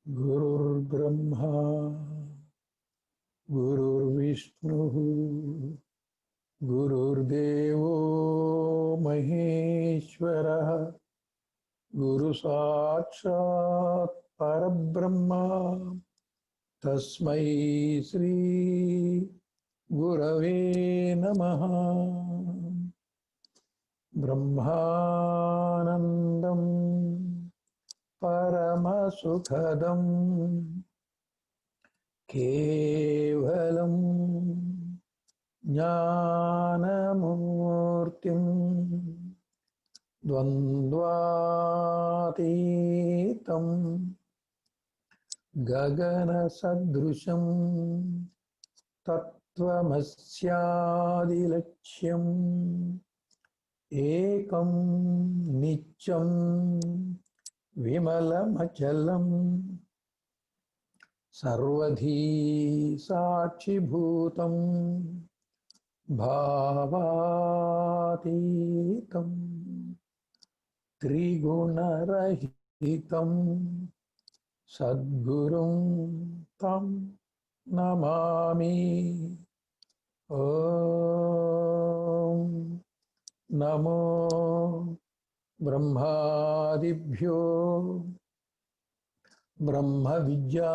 गुरुर्ब्रह्मा गुरुर्विष्णुः गुरुर्देवो महेश्वरः गुरुसाक्षात् परब्रह्म तस्मै श्री गुरवे नमः। ब्रह्मानन्दं परमसुखदं केवलं ज्ञानमूर्तिं द्वन्द्वातीतं गगनसदृशं तत्त्वमस्यादिलक्ष्यम् एकं नित्यं विमलमचलं सर्वधी साक्षिभूतं भावातीतं त्रिगुणरहितं सद्गुरुं तं नमामि। ॐ नमो ब्रह्मादिभ्यो ब्रह्मविद्या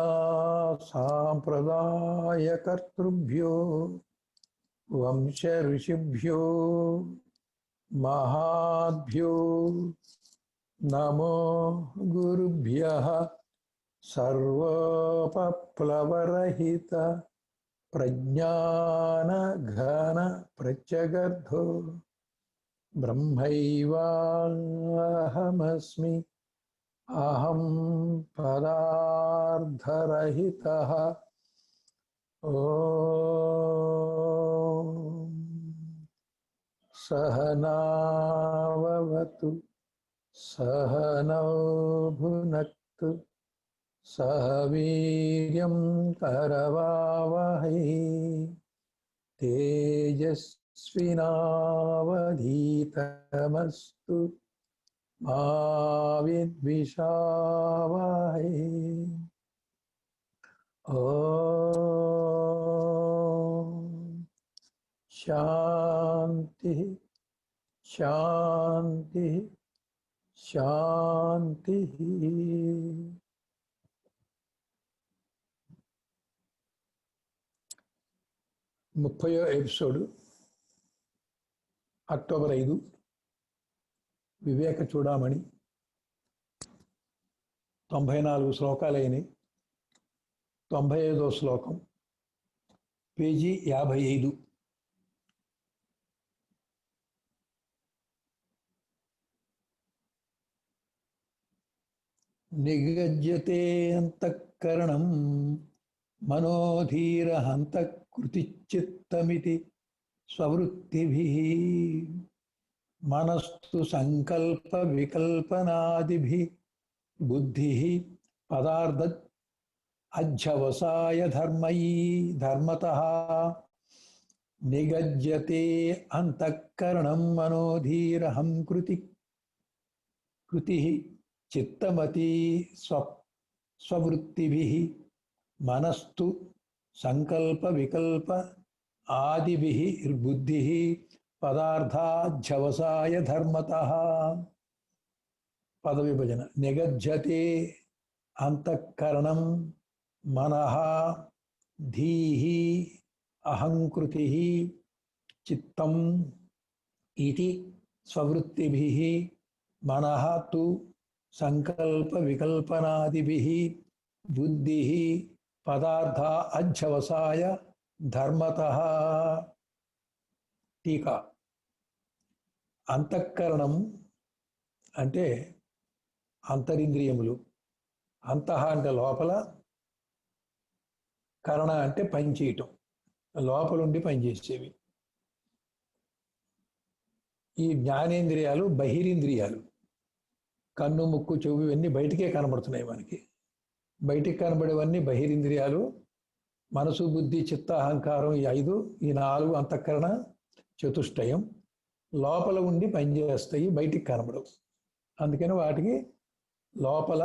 सांप्रदायकर्तृभ्यो वंश ऋषिभ्यो महाभ्यो नमो गुरुभ्यः सर्वोपप्लवरहित प्रज्ञानघन प्रत्यगर्धो ब्रह्मैवाहमस्मि अहं पदार्थरहितः। ॐ सहनाववतु सहनौ भुनक्तु सह वीर्यं करवावहै तेजस्विनावधीतमस्तु मा विद्विषावहै। ॐ शान्तिः शान्तिः शान्तिः। 30వ ఎపిసోడ్ అక్టోబర్ 5 వివేక చూడామణి 94 శ్లోకాలైనవి. 95వ శ్లోకం పేజీ 55. నిగజ్యతే అంతఃకరణం మనోధీర హంతకృతిచిత్తమితి స్వవృత్తిభిః మనస్తు సంకల్ప వికల్పనాదిభిః బుద్ధిః పదార్థ అధ్యవసాయ ధర్మతః. నిగజ్యతే అంతఃకరణం మనోధీర కృతిః చిత్తమతి స్వవృత్తిభిః మనస్తు సంకల్ప వికల్ప ఆదిభిః బుద్ధిః పదార్థాధ్యవసాయ ధర్మతః. పద విభజన. నిగజ్యతే అంతఃకరణం మనః ధీః అహంకృతిః చిత్తం ఇతి స్వవృత్తిభిః మనః తు సంకల్ప వికల్పనాదిభిః బుద్ధిః పదార్థ అధ్యవసాయ ధర్మతః. టీకా. అంతఃకరణం అంటే అంతరింద్రియములు. అంతః అంటే లోపల, కరణ అంటే పనిచేయటం, లోపలుండి పనిచేసేవి. ఈ జ్ఞానేంద్రియాలు బహిరింద్రియాలు. కన్ను ముక్కు చెవి ఇవన్నీ బయటికే కనబడుతున్నాయి మనకి. బయటికి కనబడేవన్నీ బహిరింద్రియాలు. మనసు బుద్ధి చిత్త అహంకారం ఈ 5, ఈ 4 అంతఃకరణ చతుష్టయం. లోపల ఉండి పనిచేస్తాయి, బయటికి కనబడవు. అందుకని వాటికి లోపల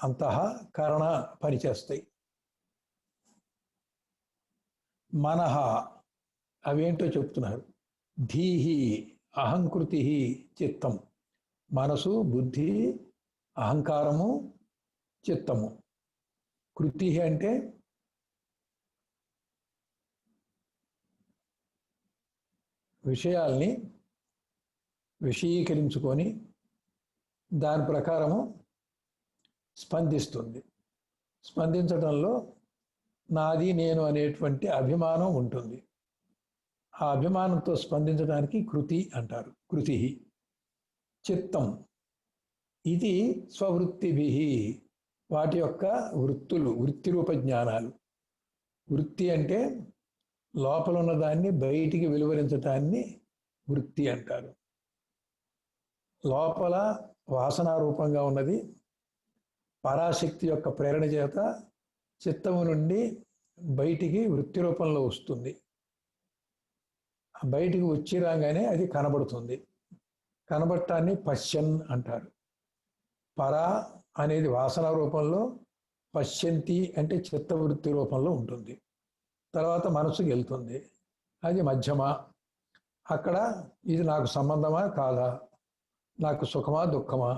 అంతః కరణ పనిచేస్తాయి. మనః అవేంటో చెప్తున్నారు. ధీహి అహంకృతి చిత్తం. మనసు, బుద్ధి, అహంకారము, చిత్తము. కృతి అంటే విషయాల్ని విషయీకరించుకొని దాని ప్రకారము స్పందిస్తుంది. స్పందించడంలో నాది నేను అనేటువంటి అభిమానం ఉంటుంది. ఆ అభిమానంతో స్పందించడానికి కృతి అంటారు. కృతి. చిత్తం ఇది స్వవృత్తిభి, వాటి యొక్క వృత్తులు, వృత్తి రూప జ్ఞానాలు. వృత్తి అంటే లోపల ఉన్నదాన్ని బయటికి వెలువరించటాన్ని వృత్తి అంటారు. లోపల వాసనారూపంగా ఉన్నది పరాశక్తి యొక్క ప్రేరణ చేత చిత్తము నుండి బయటికి వృత్తి రూపంలో వస్తుంది. బయటికి వచ్చి రాగానే అది కనబడుతుంది. కనబడటాన్ని పశ్యన్ అంటారు. పరా అనేది వాసన రూపంలో, పశ్యంతి అంటే చిత్తవృత్తి రూపంలో ఉంటుంది. తర్వాత మనసుకు వెళ్తుంది, అది మధ్యమ. అక్కడ ఇది నాకు సంబంధమా కాదా, నాకు సుఖమా దుఃఖమా,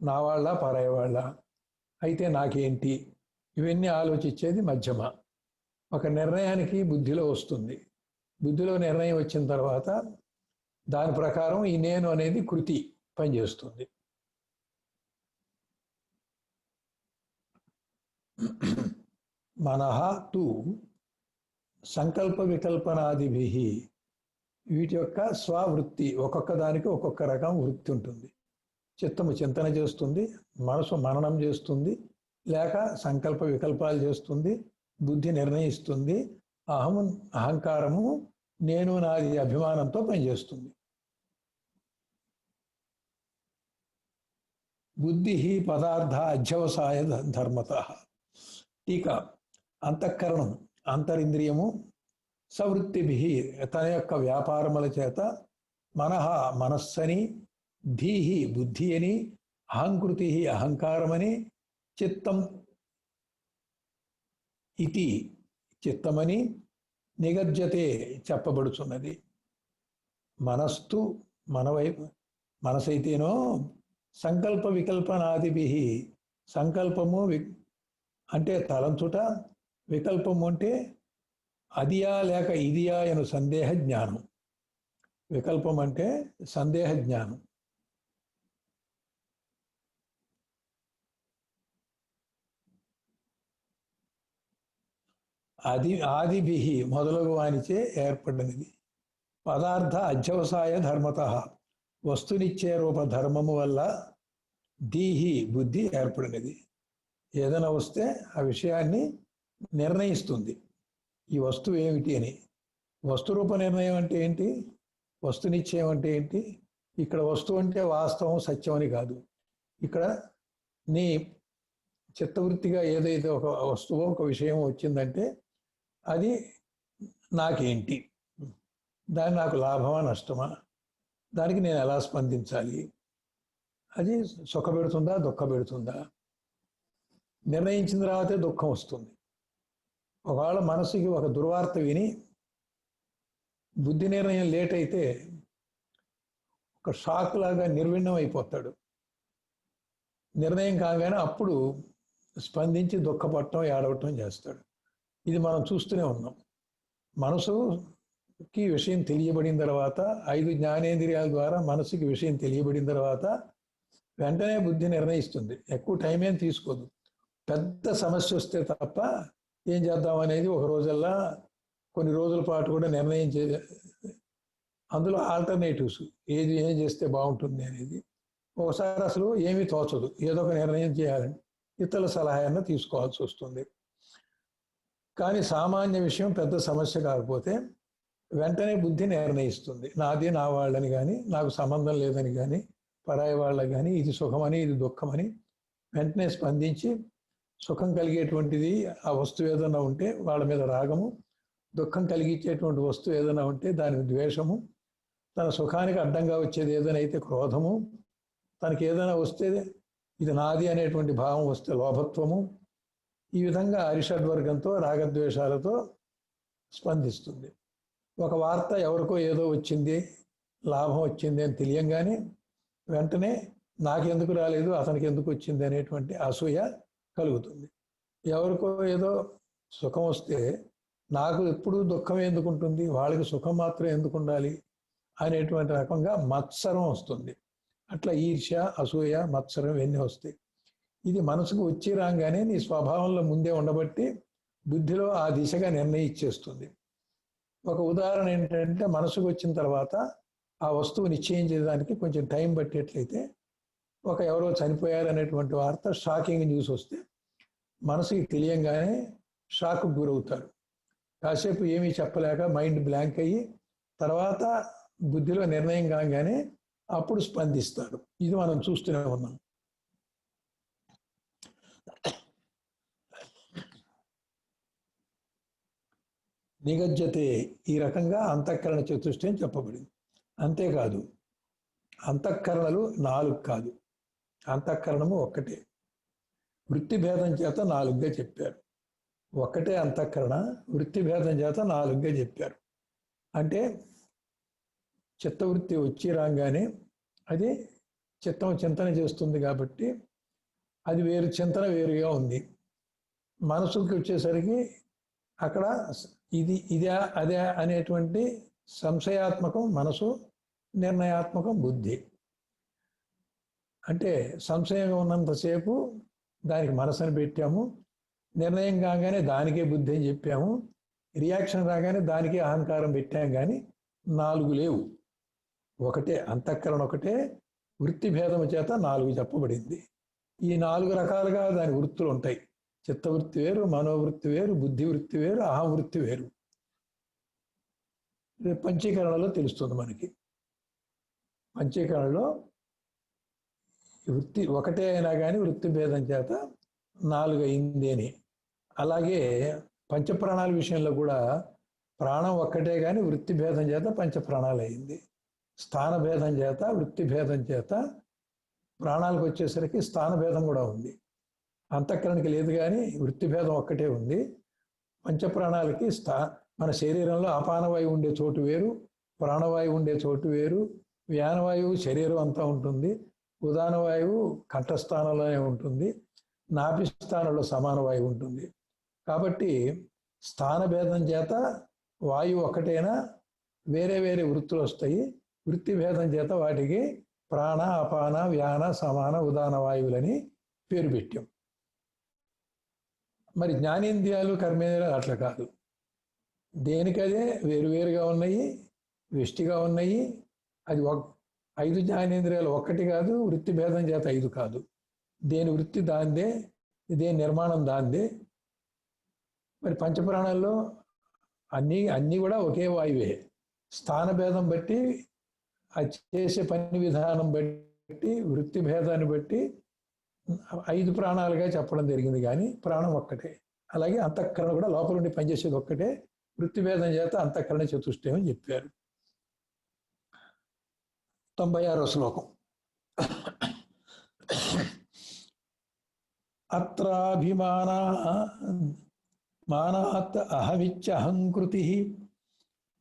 నా వాళ్ళ పరాయి వాళ్ళ, అయితే నాకేంటి, ఇవన్నీ ఆలోచించేది మధ్యమ. ఒక నిర్ణయానికి బుద్ధిలో వస్తుంది. బుద్ధిలో నిర్ణయం వచ్చిన తర్వాత దాని ప్రకారం ఈ నేను అనేది కృతి పనిచేస్తుంది. మనః తు సంకల్ప వికల్పనాదిభి, వీటి యొక్క స్వవృత్తి, ఒక్కొక్క దానికి ఒక్కొక్క రకం వృత్తి ఉంటుంది. చిత్తము చింతన చేస్తుంది, మనసు మననం చేస్తుంది, లేక సంకల్ప వికల్పాలు చేస్తుంది, బుద్ధి నిర్ణయిస్తుంది, అహంకారము నేను నాది అభిమానంతో పనిచేస్తుంది. బుద్ధి పదార్థ అధ్యవసాయ ధర్మత. టీకా. అంతఃకరణం అంతరింద్రియము సవృత్తిభి తన యొక్క వ్యాపారముల చేత, మనః మనస్సని, ధీహి బుద్ధి అని, అహంకృతి అహంకారమని, చిత్తం ఇది చిత్తమని నిగర్జతే చెప్పబడుచున్నది. మనస్తు మనసైతేనో సంకల్ప వికల్పనాదిభి, సంకల్పము అంటే తలంచుట, వికల్పము అంటే అదియా లేక ఇదియా అను సందేహ జ్ఞానం. వికల్పం అంటే సందేహ జ్ఞానం. ఆదిభి మొదలగు వానిచే ఏర్పడినది. పదార్థ అధ్యవసాయ ధర్మత, వస్తునిచ్చే రూప ధర్మము వల్ల దీహి బుద్ధి ఏర్పడినది. ఏదైనా వస్తే ఆ విషయాన్ని నిర్ణయిస్తుంది, ఈ వస్తువు ఏమిటి అని. వస్తురూప నిర్ణయం అంటే ఏంటి, వస్తునిశ్చయం అంటే ఏంటి. ఇక్కడ వస్తువు అంటే వాస్తవం సత్యం అని కాదు. ఇక్కడ నీ చిత్తవృత్తిగా ఏదైతే ఒక వస్తువో ఒక విషయం వచ్చిందంటే అది నాకేంటి, దాని నాకు లాభమా నష్టమా, దానికి నేను ఎలా స్పందించాలి, అది సుఖపెడుతుందా దుఃఖపెడుతుందా. నిర్ణయించిన తర్వాతే దుఃఖం వస్తుంది. ఒకవేళ మనసుకి ఒక దుర్వార్త విని బుద్ధి నిర్ణయం లేట్ అయితే ఒక షాక్ లాగా నిర్విణ్ణం అయిపోతాడు. నిర్ణయం కాగానే అప్పుడు స్పందించి దుఃఖపడటం ఏడవటం చేస్తాడు. ఇది మనం చూస్తూనే ఉన్నాం. మనసుకి విషయం తెలియబడిన తర్వాత, 5 జ్ఞానేంద్రియాల ద్వారా మనసుకి విషయం తెలియబడిన తర్వాత వెంటనే బుద్ధి నిర్ణయిస్తుంది. ఎక్కువ టైం ఏం తీసుకోదు. పెద్ద సమస్య వస్తే తప్ప ఏం చేద్దాం అనేది ఒక రోజల్లా కొన్ని రోజుల పాటు కూడా నిర్ణయం అందులో ఆల్టర్నేటివ్స్ ఏం చేస్తే బాగుంటుంది అనేది. ఒకసారి అసలు ఏమీ తోచదు, ఏదో ఒక నిర్ణయం చేయాలని ఇతరుల సలహాన్ని తీసుకోవాల్సి వస్తుంది. కానీ సామాన్య విషయం పెద్ద సమస్య కాకపోతే వెంటనే బుద్ధి నిర్ణయిస్తుంది. నాది నా వాళ్ళని కానీ, నాకు సంబంధం లేదని కానీ, పరాయి వాళ్ళకి కానీ, ఇది సుఖమని ఇది దుఃఖమని వెంటనే స్పందించి, సుఖం కలిగేటువంటిది ఆ వస్తువు ఏదైనా ఉంటే వాళ్ళ మీద రాగము, దుఃఖం కలిగించేటువంటి వస్తువు ఏదైనా ఉంటే దాని ద్వేషము, తన సుఖానికి అడ్డంగా వచ్చేది ఏదైనా అయితే క్రోధము, తనకి ఏదైనా వస్తే ఇది నాది అనేటువంటి భావం వస్తే లోభత్వము. ఈ విధంగా అరిషడ్వర్గంతో రాగద్వేషాలతో స్పందిస్తుంది. ఒక వార్త ఎవరికో ఏదో వచ్చింది, లాభం వచ్చింది అని తెలియంగానే వెంటనే నాకెందుకు రాలేదు, అతనికి ఎందుకు వచ్చింది అనేటువంటి అసూయ కలుగుతుంది. ఎవరికో ఏదో సుఖం వస్తే నాకు ఎప్పుడు దుఃఖం ఎందుకు ఉంటుంది, వాళ్ళకి సుఖం మాత్రం ఎందుకు ఉండాలి అనేటువంటి రకంగా మత్సరం వస్తుంది. అట్లా ఈర్ష్య, అసూయ, మత్సరం ఇవన్నీ వస్తాయి. ఇది మనసుకు వచ్చి రాగానే నీ స్వభావంలో ముందే ఉండబట్టి బుద్ధిలో ఆ దిశగా నిర్ణయించేస్తుంది. ఒక ఉదాహరణ ఏంటంటే, మనసుకు వచ్చిన తర్వాత ఆ వస్తువు నిశ్చయించేదానికి కొంచెం టైం పట్టేట్లయితే, ఎవరో చనిపోయారు అనేటువంటి వార్త, షాకింగ్ న్యూస్ వస్తే మనసుకి తెలియంగానే షాక్కు గురవుతారు. కాసేపు ఏమీ చెప్పలేక మైండ్ బ్లాంక్ అయ్యి తర్వాత బుద్ధిలో నిర్ణయం కాగానే అప్పుడు స్పందిస్తారు. ఇది మనం చూస్తూనే ఉన్నాం. నిగజ్జతే ఈ రకంగా అంతఃకరణ చతుష్టయం అని చెప్పబడింది. అంతేకాదు, అంతఃకరణలు 4 కాదు, అంతఃకరణము ఒక్కటే. వృత్తి భేదం చేత 4గా చెప్పారు. ఒక్కటే అంతఃకరణ, వృత్తి భేదం చేత 4గా చెప్పారు. అంటే చిత్తవృత్తి వచ్చి రాగానే అది చిత్తం చింతన చేస్తుంది కాబట్టి అది వేరు, చింతన వేరుగా ఉంది. మనసుకి వచ్చేసరికి అక్కడ ఇదే అదే అనేటువంటి సంశయాత్మకం మనసు, నిర్ణయాత్మకం బుద్ధి. అంటే సంశయంగా ఉన్నంతసేపు దానికి మనసుని పెట్టాము, నిర్ణయం కాగానే దానికే బుద్ధి అని చెప్పాము, రియాక్షన్ రాగానే దానికే అహంకారం పెట్టాం. కానీ 4 లేవు, ఒకటే అంతఃకరణ, ఒకటే. వృత్తి భేదము చేత 4 చెప్పబడింది. ఈ 4 రకాలుగా దాని వృత్తులు ఉంటాయి. చిత్తవృత్తి వేరు, మనోవృత్తి వేరు, బుద్ధి వృత్తి వేరు, అహం వృత్తి వేరు. పంచీకరణలో తెలుస్తుంది మనకి. పంచీకరణలో వృత్తి ఒకటే అయినా కానీ వృత్తి భేదం చేత 4 అయింది అని. అలాగే పంచప్రాణాల విషయంలో కూడా ప్రాణం ఒక్కటే కానీ వృత్తి భేదం చేత పంచప్రాణాలు అయింది. స్థాన భేదం చేత, వృత్తి భేదం చేత ప్రాణాలకు వచ్చేసరికి స్థాన భేదం కూడా ఉంది. అంతఃకరణకి లేదు కానీ వృత్తి భేదం ఒక్కటే ఉంది. పంచప్రాణాలకి మన శరీరంలో అపానవాయువు ఉండే చోటు వేరు, ప్రాణవాయువు ఉండే చోటు వేరు, వ్యానవాయువు శరీరం అంతా ఉంటుంది, ఉదానవాయువు కంఠస్థానంలోనే ఉంటుంది, నాభిస్థానంలో సమాన వాయువు ఉంటుంది. కాబట్టి స్థాన భేదం చేత వాయువు ఒకటైనా వేరే వేరే వృత్తులు వస్తాయి. వృత్తి భేదం చేత వాటికి ప్రాణ, అపాన, వ్యాన, సమాన, ఉదాన వాయువులని పేరు పెట్టాం. మరి జ్ఞానేంద్రియాలు, కర్మేంద్రియాలు అట్లా కాదు. దేనికదే వేరువేరుగా ఉన్నాయి, వెష్టిగా ఉన్నాయి. అది 5 జ్ఞానేంద్రియాలు ఒక్కటి కాదు, వృత్తి భేదం చేత 5 కాదు. దేని వృత్తి దాందే, దేని నిర్మాణం దాందే. మరి పంచప్రాణాల్లో అన్నీ కూడా ఒకే వాయువే. స్థాన భేదం బట్టి, అది చేసే పని విధానం బట్టి, వృత్తి భేదాన్ని బట్టి 5 ప్రాణాలుగా చెప్పడం జరిగింది. కానీ ప్రాణం ఒక్కటే. అలాగే అంతఃకరణ కూడా లోపల ఉండి పనిచేసేది ఒక్కటే. వృత్తి భేదం చేత అంతఃకరణ చతుష్టయం అని చెప్పారు. 96వ శ్లోకం. అత్రాభిమానాత్ అహమిచ్చహంకృతి,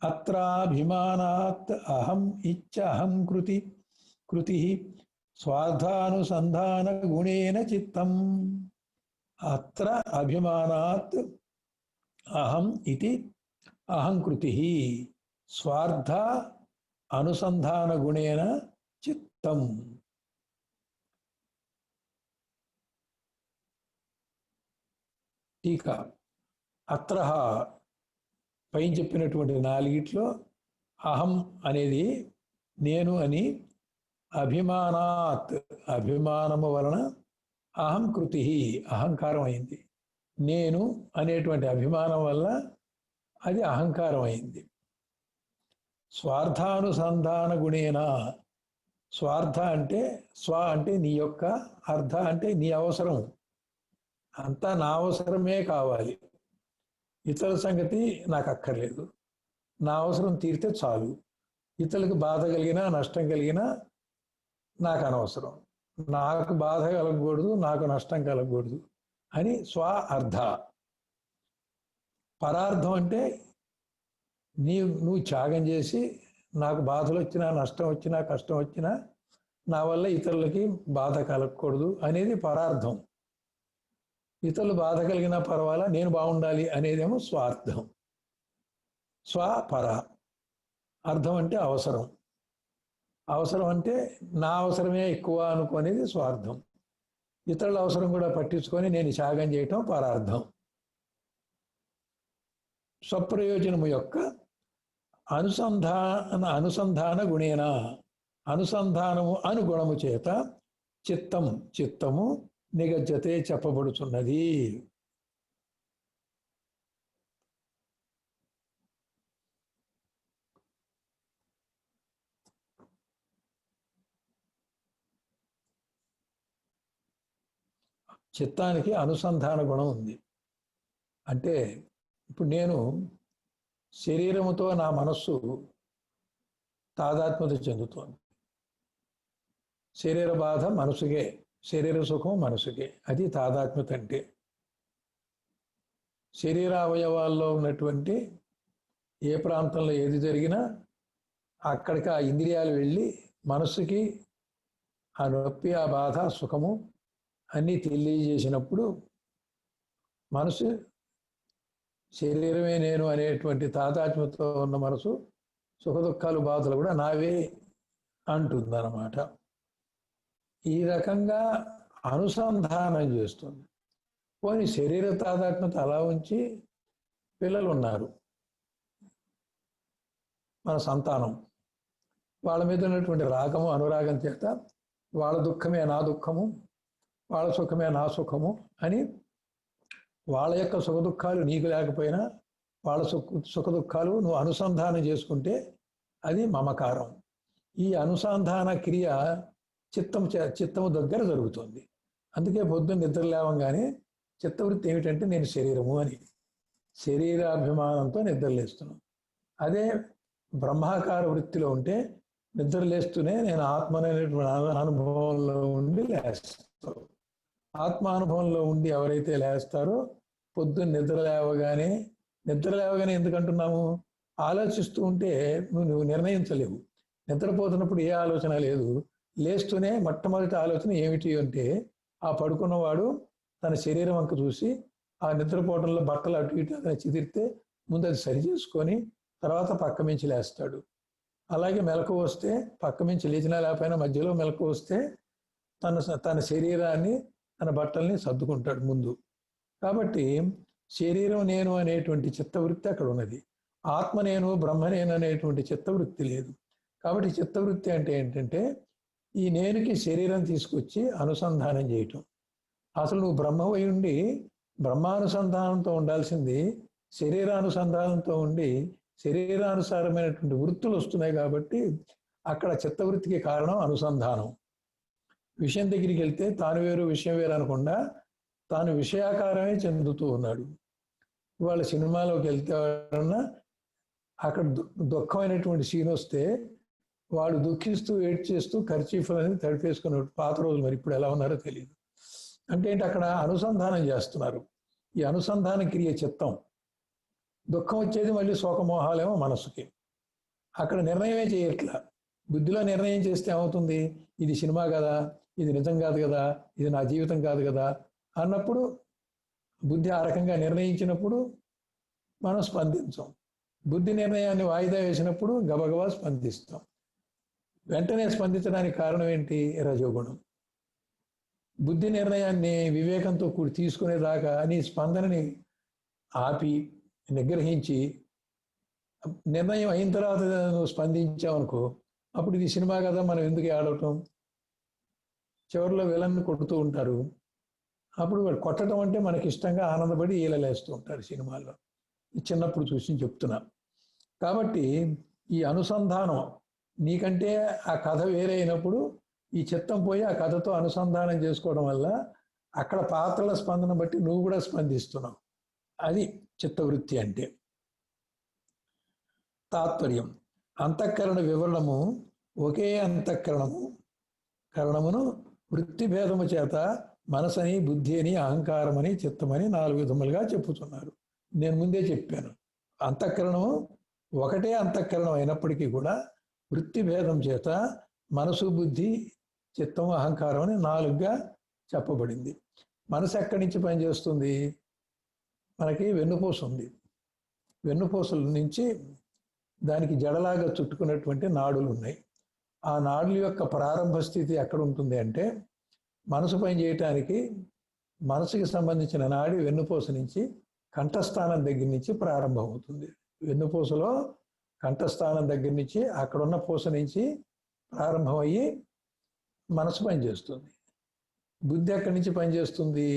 అత్రాభిమానాత్ అహం ఇచ్చహంకృతి కృతి స్వార్థానుసంధాన గుణేన చిత్తం. అత్ర అభిమానాత్ అహం ఇతి అహంకృతి స్వార్థ అనుసంధాన గుణేన చిత్తం. టీకా. అత్ర పైన చెప్పినటువంటి 4 అహం అనేది నేను అని, అభిమానాత్ అభిమానము వలన, అహం కృతి అహంకారం అయింది. నేను అనేటువంటి అభిమానం వల్ల అది అహంకారం అయింది. స్వార్థానుసంధాన గుణేన, స్వార్థ అంటే స్వ అంటే నీ యొక్క, అర్థ అంటే నీ అవసరం, అంతా నా అవసరమే కావాలి, ఇతరుల సంగతి నాకు అక్కర్లేదు, నా అవసరం తీరితే చాలు, ఇతరులకు బాధ కలిగినా నష్టం కలిగినా నాకు అనవసరం. నాకు బాధ కలగకూడదు, నాకు నష్టం కలగకూడదు అని స్వ అర్థ. పరార్థం అంటే నువ్వు త్యాగం చేసి నాకు బాధలు వచ్చినా, నష్టం వచ్చినా, కష్టం వచ్చినా నా వల్ల ఇతరులకి బాధ కలగకూడదు అనేది పరార్థం. ఇతరులు బాధ కలిగినా పర్వాలా, నేను బాగుండాలి అనేదేమో స్వార్థం. స్వపర. అర్థం అంటే అవసరం. అవసరం అంటే నా అవసరమే ఎక్కువ అనుకునేది స్వార్థం. ఇతరుల అవసరం కూడా పట్టించుకొని నేను త్యాగం చేయటం పరార్థం. స్వప్రయోజనము యొక్క అనుసంధాన గుణేన, అనుసంధానము అనుగుణము చేత చిత్తము నిగజ్జతే చెప్పబడుచున్నది. చిత్తానికి అనుసంధాన గుణం ఉంది. అంటే ఇప్పుడు నేను శరీరముతో నా మనస్సు తాదాత్మ్యత చెందుతోంది. శరీర బాధ మనసుకే, శరీర సుఖం మనసుకే. అది తాదాత్మ్యత అంటే. శరీర అవయవాల్లో ఉన్నటువంటి ఏ ప్రాంతంలో ఏది జరిగినా అక్కడికి ఆ ఇంద్రియాలు వెళ్ళి మనసుకి ఆ నొప్పి, ఆ బాధ, సుఖము అన్నీ తెలియజేసినప్పుడు మనసు శరీరమే నేను అనేటువంటి తాదాత్మ్యతో ఉన్న మనసు సుఖ దుఃఖాలు, బాధలు కూడా నావే అంటుందన్నమాట. ఈ రకంగా అనుసంధానం చేస్తుంది. పోనీ శరీర తాదాత్మ్యత అలా ఉంచి పిల్లలు ఉన్నారు, మన సంతానం, వాళ్ళ మీద ఉన్నటువంటి రాగము, అనురాగం చేత వాళ్ళ దుఃఖమే నా దుఃఖము, వాళ్ళ సుఖమే నా సుఖము అని వాళ్ళ యొక్క సుఖ దుఃఖాలు నీకు లేకపోయినా వాళ్ళ సుఖ దుఃఖాలు నువ్వు అనుసంధానం చేసుకుంటే అది మమకారం. ఈ అనుసంధాన క్రియ చిత్తము దగ్గర జరుగుతుంది. అందుకే పొద్దున్న నిద్ర లేవంగానే చిత్తవృత్తి ఏమిటంటే నేను శరీరము అని శరీరాభిమానంతో నిద్రలేస్తున్నాం. అదే బ్రహ్మాకార వృత్తిలో ఉంటే నిద్రలేస్తూనే నేను ఆత్మనేటువంటి అనుభవంలో ఉండి లేస్తాను. ఆత్మానుభవంలో ఉండి ఎవరైతే లేస్తారో పొద్దున్న నిద్ర లేవగానే ఎందుకంటున్నాము, ఆలోచిస్తూ ఉంటే నువ్వు నిర్ణయించలేవు. నిద్రపోతున్నప్పుడు ఏ ఆలోచన లేదు, లేస్తూనే మొట్టమొదటి ఆలోచన ఏమిటి అంటే ఆ పడుకున్నవాడు తన శరీరం వంక చూసి ఆ నిద్రపోవడంలో బట్టలు అటు ఇటు అతను చిదిరితే ముందు అది సరి చేసుకొని తర్వాత పక్క మించి లేస్తాడు. అలాగే మెలకు వస్తే పక్క మించి లేచినా లేకపోయినా మధ్యలో మెలకు వస్తే తన శరీరాన్ని, తన బట్టల్ని సర్దుకుంటాడు ముందు. కాబట్టి శరీరం నేను అనేటువంటి చిత్తవృత్తి అక్కడ ఉన్నది. ఆత్మ నేను, బ్రహ్మ నేను అనేటువంటి చిత్తవృత్తి లేదు. కాబట్టి చిత్తవృత్తి అంటే ఏంటంటే ఈ నేనుకి శరీరం తీసుకొచ్చి అనుసంధానం చేయటం. అసలు నువ్వు బ్రహ్మవై ఉండి బ్రహ్మానుసంధానంతో ఉండాల్సింది శరీరానుసంధానంతో ఉండి శరీరానుసారమైనటువంటి వృత్తులు వస్తున్నాయి. కాబట్టి అక్కడ చిత్తవృత్తికి కారణం అనుసంధానం. విషయం దగ్గరికి వెళ్తే తాను వేరు విషయం వేరు అనకుండా తాను విషయాకారమే చెందుతూ ఉన్నాడు. ఇవాళ సినిమాలోకి వెళ్తే ఎవరన్నా అక్కడ దుఃఖమైనటువంటి సీన్ వస్తే వాడు దుఃఖిస్తూ ఏడ్చేస్తూ కర్చీఫ్లు అనేది తడిపేసుకునే పాత రోజులు. మరి ఇప్పుడు ఎలా ఉన్నారో తెలియదు. అంటే ఏంటి, అక్కడ అనుసంధానం చేస్తున్నారు. ఈ అనుసంధాన క్రియ చిత్తం. దుఃఖం వచ్చేది మళ్ళీ శోకమోహాలేమో మనసుకి. అక్కడ నిర్ణయమే చేయట్లా. బుద్ధిలో నిర్ణయం చేస్తే ఏమవుతుంది, ఇది సినిమా కదా, ఇది నిజం కాదు కదా, ఇది నా జీవితం కాదు కదా అన్నప్పుడు బుద్ధి ఆ రకంగా నిర్ణయించినప్పుడు మనం స్పందించాం. బుద్ధి నిర్ణయాన్ని వాయిదా వేసినప్పుడు గబగబా స్పందిస్తాం. వెంటనే స్పందించడానికి కారణం ఏంటి, రజోగుణం. బుద్ధి నిర్ణయాన్ని వివేకంతో కూడి తీసుకునేదాకా నీ స్పందనని ఆపి నిగ్రహించి నిర్ణయం అయిన తర్వాత నువ్వు స్పందించావనుకో, అప్పుడు ఇది సినిమా కదా, మనం ఎందుకు ఆడటం. చివరిలో విలన్ని కొడుతూ ఉంటారు. అప్పుడు వాడు కొట్టడం అంటే మనకి ఇష్టంగా ఆనందపడి ఈలలేస్తూ ఉంటారు సినిమాల్లో. చిన్నప్పుడు చూసి చెప్తున్నా. కాబట్టి ఈ అనుసంధానం నీకంటే ఆ కథ వేరే అయినప్పుడు ఈ చిత్తం పోయి ఆ కథతో అనుసంధానం చేసుకోవడం వల్ల అక్కడ పాత్రల స్పందన బట్టి నువ్వు కూడా స్పందిస్తున్నావు. అది చిత్తవృత్తి అంటే. తాత్పర్యం: అంతఃకరణ వివరణము ఒకే అంతఃకరణమును వృత్తి భేదము చేత మనసని, బుద్ధి అని, అహంకారమని, చిత్తమని 4 విధములుగా చెప్పుతున్నారు. నేను ముందే చెప్పాను, అంతఃకరణం ఒకటే అంతఃకరణం అయినప్పటికీ కూడా వృత్తి భేదం చేత మనసు, బుద్ధి, చిత్తం, అహంకారం అని 4గా చెప్పబడింది. మనసు ఎక్కడి నుంచి పనిచేస్తుంది? మనకి వెన్నుపూస ఉంది. వెన్నుపూసల నుంచి దానికి జడలాగా చుట్టుకున్నటువంటి నాడులు ఉన్నాయి. ఆ నాడుల యొక్క ప్రారంభ స్థితి ఎక్కడ ఉంటుంది అంటే, మనసు పని చేయటానికి మనసుకి సంబంధించిన నాడి వెన్నుపూస నుంచి కంఠస్థానం దగ్గర నుంచి ప్రారంభమవుతుంది. వెన్నుపూసలో కంఠస్థానం దగ్గర నుంచి అక్కడున్న పూస నుంచి ప్రారంభమయ్యి మనసు పనిచేస్తుంది. బుద్ధి ఎక్కడి నుంచి పనిచేస్తుంది?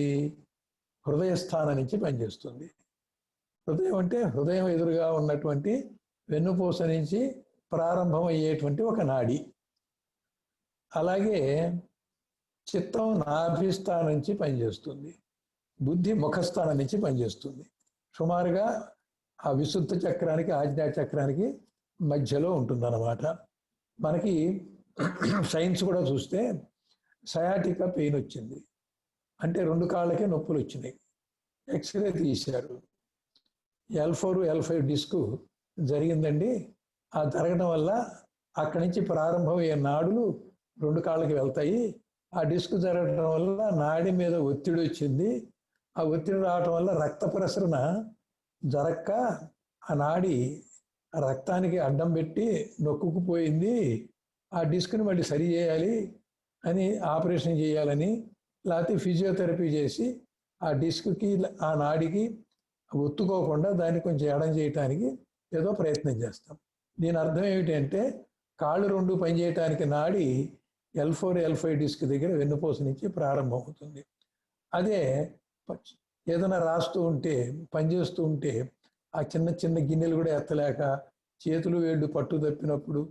హృదయస్థానం నుంచి పనిచేస్తుంది. హృదయం అంటే హృదయం ఎదురుగా ఉన్నటువంటి వెన్నుపూస నుంచి ప్రారంభమయ్యేటువంటి ఒక నాడి. అలాగే చిత్తం నాభిస్థానం నుంచి పనిచేస్తుంది. బుద్ధి ముఖస్థానం నుంచి పనిచేస్తుంది. సుమారుగా ఆ విశుద్ధ చక్రానికి, ఆజ్ఞా చక్రానికి మధ్యలో ఉంటుందన్నమాట. మనకి సైన్స్ కూడా చూస్తే సయాటికా పెయిన్ వచ్చింది అంటే 2 కాళ్ళకే నొప్పులు వచ్చినాయి. ఎక్స్రే తీశారు, L4, L5 డిస్క్ జరిగిందండి. ఆ జరగడం వల్ల అక్కడి నుంచి ప్రారంభమయ్యే నాడులు 2 కాళ్ళకి వెళ్తాయి. ఆ డిస్క్ జరగడం వల్ల నాడి మీద ఒత్తిడి వచ్చింది. ఆ ఒత్తిడి రావటం వల్ల రక్త ప్రసరణ జరక్క ఆ నాడి రక్తానికి అడ్డం పెట్టి నొక్కుకుపోయింది. ఆ డిస్క్ని మళ్ళీ సరి చేయాలి అని ఆపరేషన్ చేయాలని, లేకపోతే ఫిజియోథెరపీ చేసి ఆ డిస్క్కి, ఆ నాడికి ఒత్తుకోకుండా దాన్ని కొంచెం ఎడం చేయటానికి ఏదో ప్రయత్నం చేస్తాం. దీని అర్థం ఏమిటంటే, కాళ్ళు 2 పనిచేయటానికి నాడి L4, L5 డిస్క్ దగ్గర వెన్నుపూస నుంచి ప్రారంభమవుతుంది. అదే ఏదైనా రాస్తూ ఉంటే, పనిచేస్తూ ఉంటే ఆ చిన్న చిన్న గిన్నెలు కూడా ఎత్తలేక, చేతులు వేళ్ళు పట్టు తప్పినప్పుడు,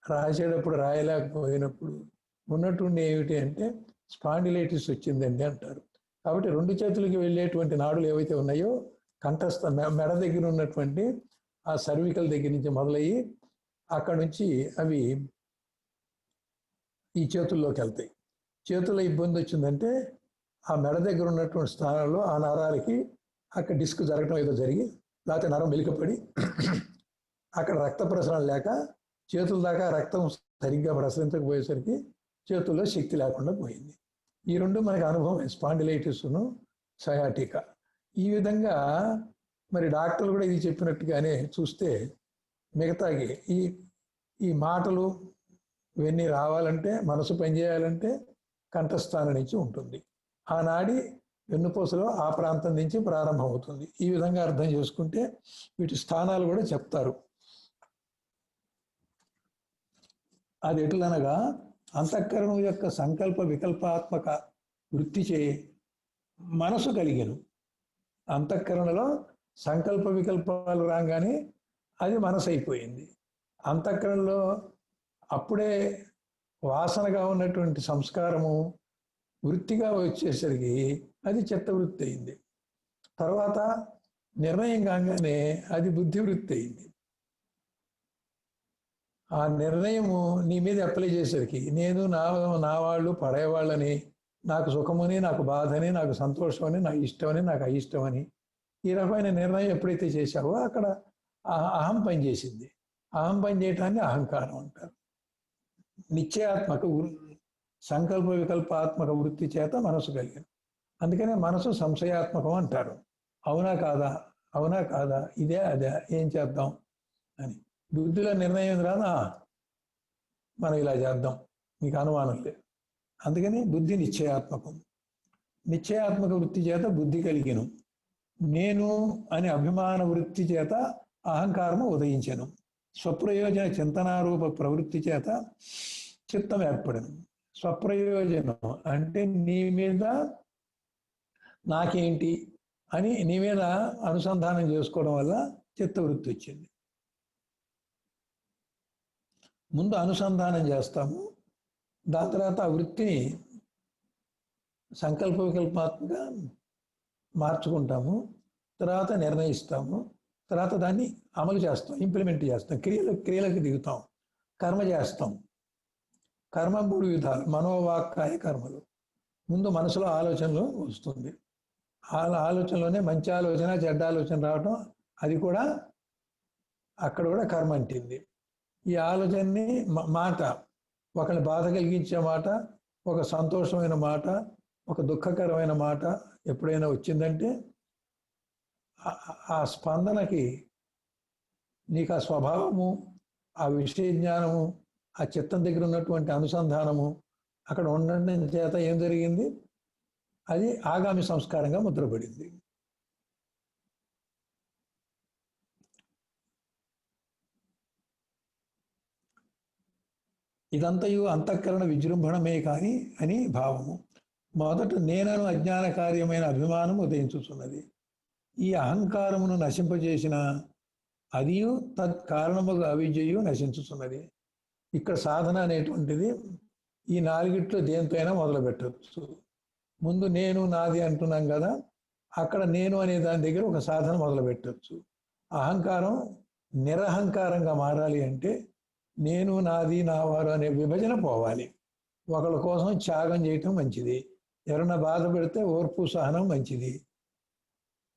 రాసేటప్పుడు రాయలేకపోయినప్పుడు ఉన్నట్టుండి ఏమిటి అంటే స్పాండిలైటిస్ వచ్చిందండి అంటారు. కాబట్టి 2 చేతులకి వెళ్ళేటువంటి నాడులు ఏవైతే ఉన్నాయో, కంఠస్థ మెడ దగ్గర ఉన్నటువంటి ఆ సర్వికల్ దగ్గర నుంచి మొదలయ్యి అక్కడ నుంచి అవి ఈ చేతుల్లోకి వెళ్తాయి. చేతుల్లో ఇబ్బంది వచ్చిందంటే ఆ మెడ దగ్గర ఉన్నటువంటి స్థానంలో ఆ నరాలకి అక్కడ డిస్క్ జరగటం ఏదో జరిగి, లేకపోతే నరం వెలికపడి అక్కడ రక్త ప్రసరణ లేక చేతుల దాకా రక్తం సరిగ్గా ప్రసరించకపోయేసరికి చేతుల్లో శక్తి లేకుండా పోయింది. ఈ 2 మనకి అనుభవం, స్పాండిలైటిస్ను, సయాటికా. ఈ విధంగా మరి డాక్టర్లు కూడా ఇది చెప్పినట్టుగానే చూస్తే మిగతాకి ఈ మాటలు ఇవన్నీ రావాలంటే, మనసు పనిచేయాలంటే కంఠస్థానం నుంచి ఉంటుంది. ఆ నాడి వెన్నుపూసలో ఆ ప్రాంతం నుంచి ప్రారంభమవుతుంది. ఈ విధంగా అర్థం చేసుకుంటే వీటి స్థానాలు కూడా చెప్తారు. అది ఎటులనగా, అంతఃకరణం యొక్క సంకల్ప వికల్పాత్మక వృత్తి చే మనసు కలిగెను. అంతఃకరణలో సంకల్ప వికల్పాలు రాగానే అది మనసు అయిపోయింది. అంతఃకరణలో అప్పుడే వాసనగా ఉన్నటువంటి సంస్కారము వృత్తిగా వచ్చేసరికి అది చిత్తవృత్తి అయింది. తర్వాత నిర్ణయం కాగానే అది బుద్ధి వృత్తి అయింది. ఆ నిర్ణయము నీ మీద అప్లై చేసరికి నేను నా వాళ్ళు పడేవాళ్ళని, నాకు సుఖమని, నాకు బాధని, నాకు సంతోషమని, నాకు ఇష్టమని, నాకు అయిష్టమని, ఈ రకమైన నిర్ణయం ఎప్పుడైతే చేశావో అక్కడ అహం పనిచేసింది. అహం పని చేయటాన్ని అహంకారం అంటారు. నిశ్చయాత్మక సంకల్ప వికల్పాత్మక వృత్తి చేత మనసు కలిగింది. అందుకనే మనసు సంశయాత్మకం అంటారు. అవునా కాదా, అవునా కాదా, ఇదే అదే, ఏం చేద్దాం అని. బుద్ధిలో నిర్ణయం రాదా, మనం ఇలా చేద్దాం, మీకు అనుమానం లేదు. అందుకని బుద్ధి నిశ్చయాత్మకం. నిశ్చయాత్మక వృత్తి చేత బుద్ధి కలిగిను. నేను అనే అభిమాన వృత్తి చేత అహంకారము ఉదయించను. స్వప్రయోజన చింతనారూప ప్రవృత్తి చేత చిత్తం ఏర్పడను. స్వప్రయోజనం అంటే నీ మీద నాకేంటి అని నీ మీద అనుసంధానం చేసుకోవడం వల్ల చిత్తవృత్తి వచ్చింది. ముందు అనుసంధానం చేస్తాము, దాని తర్వాత ఆ వృత్తిని సంకల్ప వికల్పాత్మకంగా మార్చుకుంటాము, తర్వాత నిర్ణయిస్తాము, తర్వాత దాన్ని అమలు చేస్తాం, ఇంప్లిమెంట్ చేస్తాం, క్రియలకు దిగుతాం, కర్మ చేస్తాం. కర్మ 3 విధాలు, మనోవాక్కాయ కర్మలు. ముందు మనసులో ఆలోచనలు వస్తుంది. ఆలోచనలోనే మంచి ఆలోచన చెడ్డ ఆలోచన రావటం, అది కూడా అక్కడ కూడా కర్మ అంటింది. ఈ ఆలోచనని మాట, ఒకరిని బాధ కలిగించే మాట, ఒక సంతోషమైన మాట, ఒక దుఃఖకరమైన మాట ఎప్పుడైనా వచ్చిందంటే ఆ స్పందనకి నీకు ఆ స్వభావము, ఆ విషయ జ్ఞానము, ఆ చిత్తం దగ్గర ఉన్నటువంటి అనుసంధానము అక్కడ ఉండడం చేత ఏం జరిగింది, అది ఆగామి సంస్కారంగా ముద్రపడింది. ఇదంతయు అంతఃకరణ విజృంభణమే కాని అని భావము. మొదట నేనను అజ్ఞాన కార్యమైన అభిమానం ఉదయించుతున్నది. ఈ అహంకారమును నశింపజేసిన అదియు తత్కారణముగా అవిద్యయు నశించుతున్నది. ఇక్కడ సాధన అనేటువంటిది ఈ 4గిట్లో దేంతైనా మొదలు పెట్టచ్చు. ముందు నేను నాది అంటున్నాం కదా, అక్కడ నేను అనే దాని దగ్గర ఒక సాధన మొదలు పెట్టచ్చు. అహంకారం నిరహంకారంగా మారాలి అంటే నేను నాది నావారు అనే విభజన పోవాలి. ఒకళ్ళ కోసం త్యాగం చేయటం మంచిది, ఎవరన్నా బాధ పెడితే ఓర్పు సహనం మంచిది.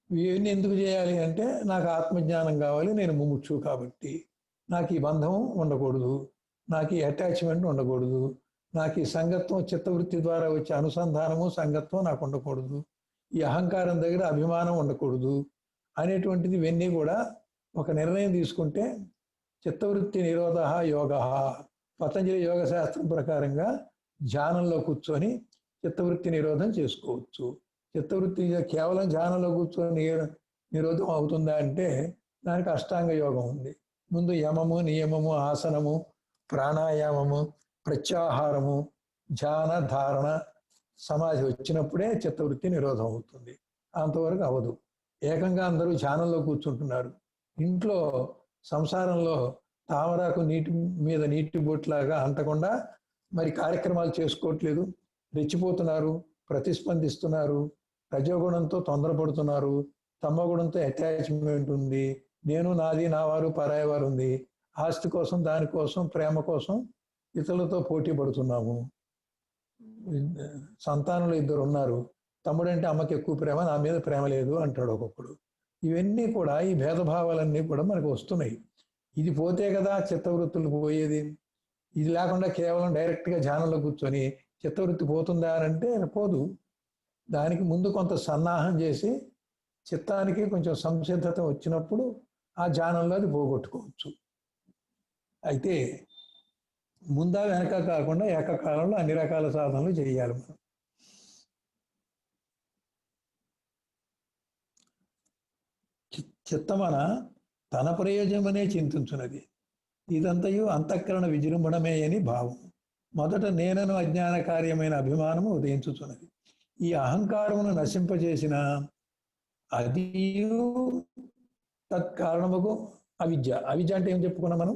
ఇవన్నీ ఎందుకు చేయాలి అంటే నాకు ఆత్మజ్ఞానం కావాలి, నేను ముముక్షు కాబట్టి, నాకు ఈ బంధం ఉండకూడదు, నాకు ఈ అటాచ్మెంట్ ఉండకూడదు, నాకు ఈ సంగత్వం చిత్తవృత్తి ద్వారా వచ్చే అనుసంధానము సంగత్వం నాకు ఉండకూడదు, ఈ అహంకారం దగ్గర అభిమానం ఉండకూడదు అనేటువంటిది ఇవన్నీ కూడా ఒక నిర్ణయం తీసుకుంటే చిత్తవృత్తి నిరోధ యోగ, పతంజలి యోగ శాస్త్రం ప్రకారంగా ధ్యానంలో కూర్చొని చిత్తవృత్తి నిరోధం చేసుకోవచ్చు. చిత్తవృత్తి కేవలం ధ్యానంలో కూర్చొని నిరోధం అవుతుందా అంటే దానికి అష్టాంగ యోగం ఉంది. ముందు యమము నియమము ఆసనము ప్రాణాయామము ప్రత్యాహారము ధ్యాన ధారణ సమాధి వచ్చినప్పుడే చిత్తవృత్తి నిరోధం అవుతుంది. అంతవరకు అవదు. ఏకంగా అందరూ ధ్యానంలో కూర్చుంటున్నారు. ఇంట్లో సంసారంలో తామరాకు నీటి మీద నీటి బొట్లాగా అంటకుండా మరి కార్యక్రమాలు చేసుకోవట్లేదు, రెచ్చిపోతున్నారు, ప్రతిస్పందిస్తున్నారు, రజోగుణంతో తొందరపడుతున్నారు, తమోగుణంతో అటాచ్మెంట్ ఉంది, నేను నాది నావారు పరాయి వారు ఉంది, ఆస్తి కోసం దానికోసం ప్రేమ కోసం ఇతరులతో పోటీ పడుతున్నాము. సంతానంలో 2 ఉన్నారు, తమ్ముడంటే అమ్మకి ఎక్కువ ప్రేమ, నా మీద ప్రేమ లేదు అంటాడు ఒక్కొక్కడు. ఇవన్నీ కూడా ఈ భేదభావాలన్నీ కూడా మనకు వస్తున్నాయి. ఇది పోతే కదా చిత్తవృత్తులు పోయేది. ఇది లేకుండా కేవలం డైరెక్ట్గా ధ్యానంలో కూర్చొని చిత్తవృత్తి పోతుందా అంటే పోదు. దానికి ముందు కొంత సన్నాహం చేసి చిత్తానికి కొంచెం సంసిద్ధత వచ్చినప్పుడు ఆ ధ్యానంలో అది పోగొట్టుకోవచ్చు. అయితే ముందా వెనక కాకుండా ఏకకాలంలో అన్ని రకాల సాధనలు చేయాలి మనం. చిత్తమన తన ప్రయోజనమనే చింతించున్నది. ఇదంతయు అంతఃకరణ విజృంభణమే అని భావం. మొదట నేనను అజ్ఞాన కార్యమైన అభిమానము ఉదయించుతున్నది. ఈ అహంకారమును నశింపజేసిన అదియు తత్కారణముకు అవిద్య. అవిద్య అంటే ఏం చెప్పుకున్నాం మనం?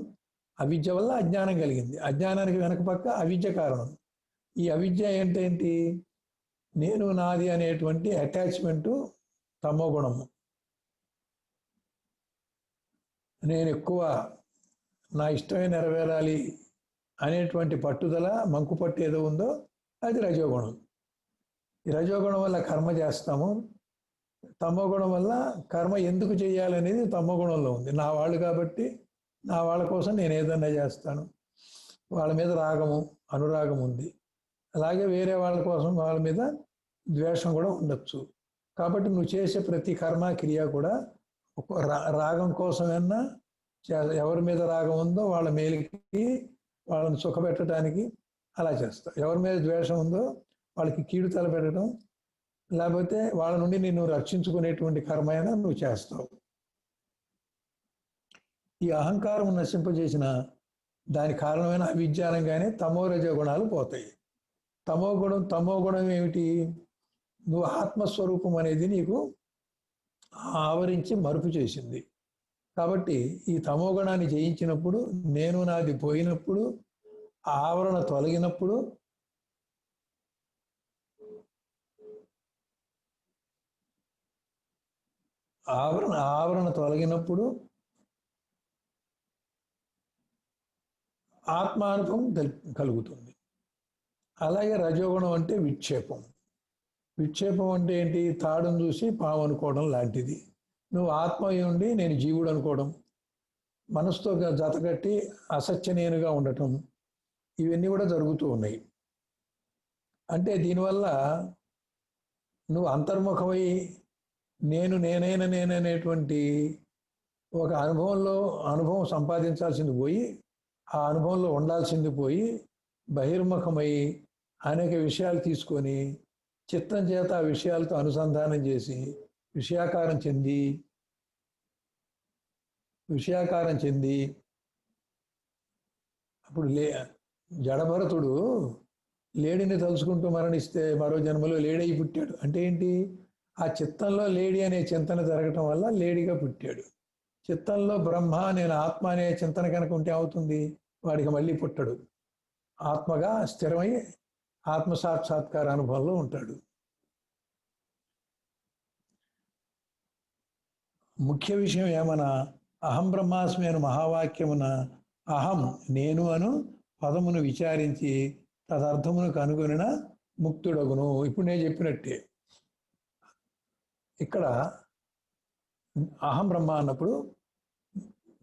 అవిద్య వల్ల అజ్ఞానం కలిగింది, అజ్ఞానానికి వెనక పక్క అవిద్య కారణం. ఈ అవిద్య ఏంటేంటి? నేను నాది అనేటువంటి అటాచ్మెంటు తమో గుణము. నేను ఎక్కువ, నా ఇష్టమే నెరవేరాలి అనేటువంటి పట్టుదల మంకు పట్టు ఏదో ఉందో అది రజోగుణం. ఈ రజోగుణం వల్ల కర్మ చేస్తాము, తమో గుణం వల్ల కర్మ ఎందుకు చేయాలనేది తమో గుణంలో ఉంది. నా వాళ్ళు కాబట్టి నా వాళ్ళ కోసం నేను ఏదన్నా చేస్తాను, వాళ్ళ మీద రాగము అనురాగం ఉంది. అలాగే వేరే వాళ్ళ కోసం వాళ్ళ మీద ద్వేషం కూడా ఉండొచ్చు. కాబట్టి నువ్వు చేసే ప్రతి కర్మ క్రియ కూడా రాగం కోసమైనా, ఎవరి మీద రాగం ఉందో వాళ్ళ మేలుకి, వాళ్ళని సుఖపెట్టడానికి అలా చేస్తావు. ఎవరి మీద ద్వేషం ఉందో వాళ్ళకి కీడు తలపెట్టడం, లేకపోతే వాళ్ళ నుండి నిన్ను రక్షించుకునేటువంటి కర్మ అయినా నువ్వు చేస్తావు. ఈ అహంకారం నశింపజేసిన దాని కారణమైన అవిజ్ఞానంగానే తమో రజో గుణాలు పోతాయి. తమో గుణం ఏమిటి? నువ్వు ఆత్మస్వరూపం అనేది నీకు ఆవరించి మరుపు చేసింది. కాబట్టి ఈ తమో గుణాన్ని జయించినప్పుడు, నేను నాది పోయినప్పుడు, ఆవరణ తొలగినప్పుడు ఆవరణ తొలగినప్పుడు ఆత్మానుభవం కలుగుతుంది. అలాగే రజోగుణం అంటే విక్షేపం. విక్షేపం అంటే ఏంటి? తాడును చూసి పాము అనుకోవడం లాంటిది. నువ్వు ఆత్మ ఉండి నేను జీవుడు అనుకోవడం, మనసుతో జతకట్టి అసత్య నేనుగా ఉండటం, ఇవన్నీ కూడా జరుగుతూ ఉన్నాయి. అంటే దీనివల్ల నువ్వు అంతర్ముఖమై నేననేటువంటి ఒక అనుభవం సంపాదించాల్సింది పోయి, ఆ అనుభవంలో ఉండాల్సింది పోయి, బహిర్ముఖమై అనేక విషయాలు తీసుకొని చిత్తం చేత ఆ విషయాలతో అనుసంధానం చేసి విషయాకారం చెంది అప్పుడు జడభరతుడు లేడిని తలుచుకుంటూ మరణిస్తే మరో జన్మలో లేడై పుట్టాడు. అంటే ఏంటి? ఆ చిత్తంలో లేడి అనే చింతన జరగటం వల్ల లేడిగా పుట్టాడు. చిత్తంలో బ్రహ్మ నేను ఆత్మ అనే చింతన కనుక ఉంటే అవుతుంది, వాడికి మళ్ళీ పుట్టడు. ఆత్మగా స్థిరమై ఆత్మసాక్షాత్కార అనుభవంలో ఉంటాడు. ముఖ్య విషయం ఏమన్నా, అహం బ్రహ్మాస్మి అను మహావాక్యమున అహం నేను అను పదమును విచారించి తదర్థమును కనుగొనిన ముక్తుడగును. ఇప్పుడు నేను చెప్పినట్టే ఇక్కడ అహం బ్రహ్మ అన్నప్పుడు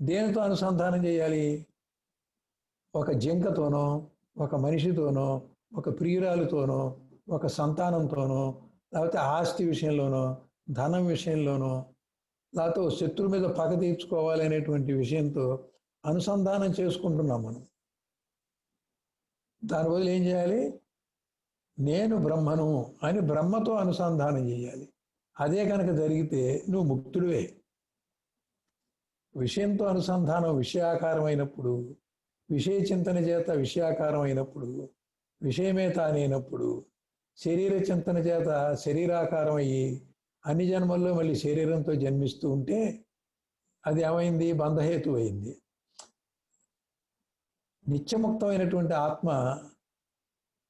దేనితో అనుసంధానం చేయాలి? ఒక జింకతోనో, ఒక మనిషితోనో, ఒక ప్రియురాలతోనో, ఒక సంతానంతోనో, లేకపోతే ఆస్తి విషయంలోనో, ధనం విషయంలోనో, లేకపోతే శత్రువు మీద పగ తీర్చుకోవాలి అనేటువంటి విషయంతో అనుసంధానం చేసుకుంటున్నాం మనం. దాని బదులు ఏం చేయాలి? నేను బ్రహ్మను అని బ్రహ్మతో అనుసంధానం చేయాలి. అదే కనుక జరిగితే నువ్వు ముక్తుడివే. విషయంతో అనుసంధానం విషయాకారం అయినప్పుడు, విషయ చింతన చేత విషయాకారం అయినప్పుడు, విషయమే తానైనప్పుడు, శరీర చింతన చేత శరీరాకారం అయ్యి అన్ని జన్మల్లో మళ్ళీ శరీరంతో జన్మిస్తూ ఉంటే అది ఏమైంది? బంధహేతు అయింది. నిత్యముక్తమైనటువంటి ఆత్మ,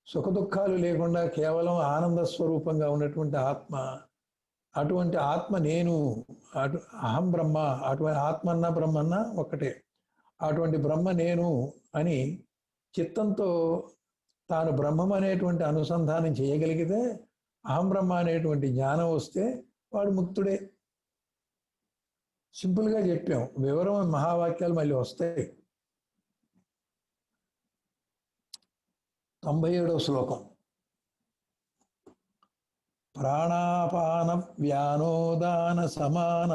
సుఖదుఖాలు లేకుండా కేవలం ఆనంద స్వరూపంగా ఉన్నటువంటి ఆత్మ, అటువంటి ఆత్మ నేను, అహం బ్రహ్మ, అటువంటి ఆత్మన్నా బ్రహ్మన్నా ఒక్కటే. అటువంటి బ్రహ్మ నేను అని చిత్తంతో తాను బ్రహ్మం అనేటువంటి అనుసంధానం చేయగలిగితే, అహం బ్రహ్మ అనేటువంటి జ్ఞానం వస్తే వాడు ముక్తుడే. సింపుల్గా చెప్పాం. వివరం మహావాక్యాలు మళ్ళీ వస్తాయి. 97వ శ్లోకం. ప్రాణాపాన వ్యానోదాన సమాన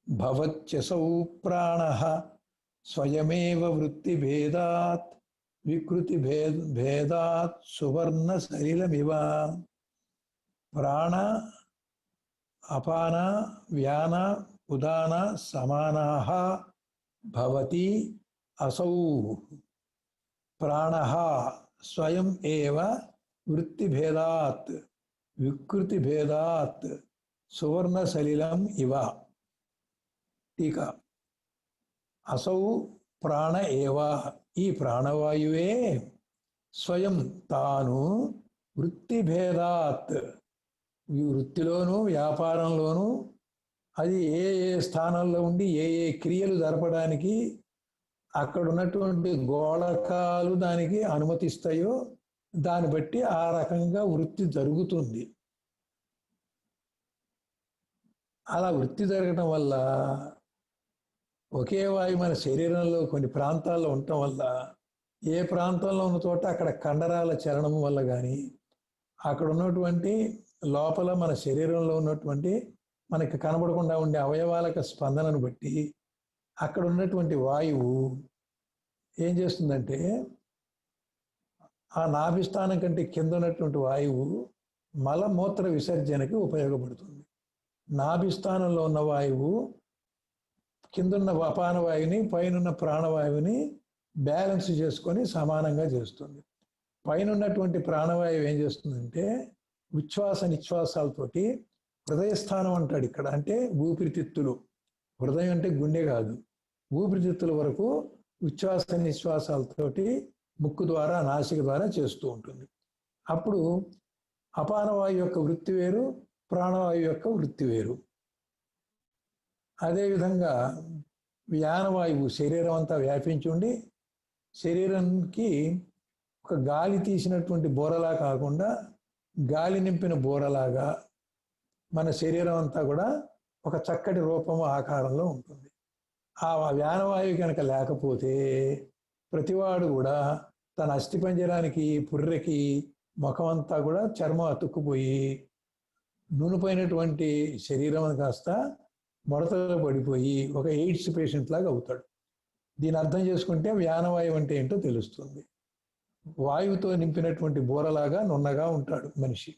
భవత్యసౌ ప్రాణః స్వయమేవ వృత్తి భేదాత్ వికృతి భేదాత్ సువర్ణ సలిలమివ. ప్రాణ అపాన వ్యాన ఉదాన సమానాః భవతి అసౌ ప్రాణః స్వయం ఏవ వృత్తి భేదాత్ వికృతి భేదాత్ సువర్ణ సలిలం ఇవ. టీకా. అసౌ ప్రాణ ఏవ, ఈ ప్రాణవాయువే స్వయం తాను వృత్తి భేదాత్, వృత్తిలోనూ వ్యాపారంలోనూ అది ఏ ఏ స్థానంలో ఉండి ఏ ఏ క్రియలు జరపడానికి అక్కడ ఉన్నటువంటి గోళకాలు దానికి అనుమతిస్తాయో దాన్ని బట్టి ఆ రకంగా వృత్తి జరుగుతుంది. అలా వృత్తి జరగటం వల్ల ఒకే వాయు మన శరీరంలో కొన్ని ప్రాంతాల్లో ఉండటం వల్ల ఏ ప్రాంతంలో ఉన్న చోట అక్కడ కండరాల చలనం వల్ల కానీ, అక్కడ ఉన్నటువంటి లోపల మన శరీరంలో ఉన్నటువంటి మనకి కనబడకుండా ఉండే అవయవాలకు స్పందనను బట్టి అక్కడ ఉన్నటువంటి వాయువు ఏం చేస్తుందంటే, ఆ నాభిస్థానం కంటే కింద ఉన్నటువంటి వాయువు మలమూత్ర విసర్జనకి ఉపయోగపడుతుంది. నాభిస్థానంలో ఉన్న వాయువు కిందున్న అపాన వాయువుని, పైనున్న ప్రాణవాయువుని బ్యాలెన్స్ చేసుకొని సమానంగా చేస్తుంది. పైన ఉన్నటువంటి ప్రాణవాయువు ఏం చేస్తుందంటే ఉచ్ఛ్వాస నిశ్వాసాలతోటి హృదయస్థానం అంటాడు ఇక్కడ, అంటే ఊపిరితిత్తులు. హృదయం అంటే గుండె కాదు, ఊపిరితిత్తుల వరకు ఉచ్ఛ్వాస నిశ్వాసాలతోటి ముక్కు ద్వారా నాసిక ద్వారా చేస్తూ ఉంటుంది. అప్పుడు అపానవాయు యొక్క వృత్తి వేరు, ప్రాణవాయు యొక్క వృత్తి వేరు. అదేవిధంగా వ్యానవాయువు శరీరం అంతా వ్యాపించి ఉండి శరీరానికి ఒక గాలి తీసినటువంటి బోరలా కాకుండా గాలి నింపిన బోరలాగా మన శరీరం అంతా కూడా ఒక చక్కటి రూపము ఆకారంలో ఉంటుంది. ఆ వ్యానవాయువు కనుక లేకపోతే ప్రతివాడు కూడా తన అస్థిపంజరానికి పుర్రెకి ముఖం అంతా కూడా చర్మం అతుక్కుపోయి నూనెపోయినటువంటి శరీరం కాస్త ముడతలు పడిపోయి ఒక ఎయిడ్స్ పేషెంట్ లాగా అవుతాడు. దీని అర్థం చేసుకుంటే వ్యానవాయువు అంటే ఏంటో తెలుస్తుంది. వాయువుతో నింపినటువంటి బోరలాగా నున్నగా ఉంటాడు మనిషి.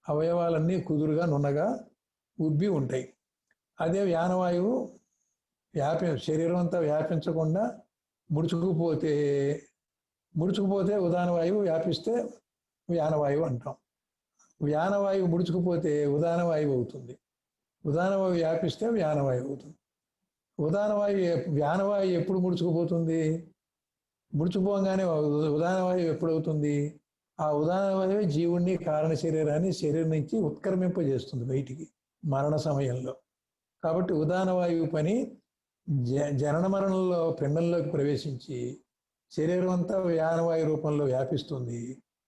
అవయవాలన్నీ కుదురుగా నున్నగా ఉబ్బి ఉంటాయి. అదే వ్యానవాయువు శరీరం అంతా వ్యాపించకుండా ముడుచుకుపోతే ఉదాన వాయువు వ్యాపిస్తే వ్యానవాయువు అంటాం. వ్యానవాయువు ముడుచుకుపోతే ఉదాన వాయువు అవుతుంది. ఉదాన వాయువు వ్యాపిస్తే వ్యానవాయువు అవుతుంది. వ్యానవాయువు ఎప్పుడు ముడుచుకుపోతుంది? ముడుచుకుపోగానే ఉదాన వాయువు ఎప్పుడవుతుంది? ఆ ఉదాన వాయువు జీవుణ్ణి కారణ శరీరం నుంచి ఉత్కర్మింపజేస్తుంది బయటికి మరణ సమయంలో. కాబట్టి ఉదాన వాయువు పని జనన మరణంలో పిండంలోకి ప్రవేశించి శరీరం అంతా వ్యానవాయు రూపంలో వ్యాపిస్తుంది.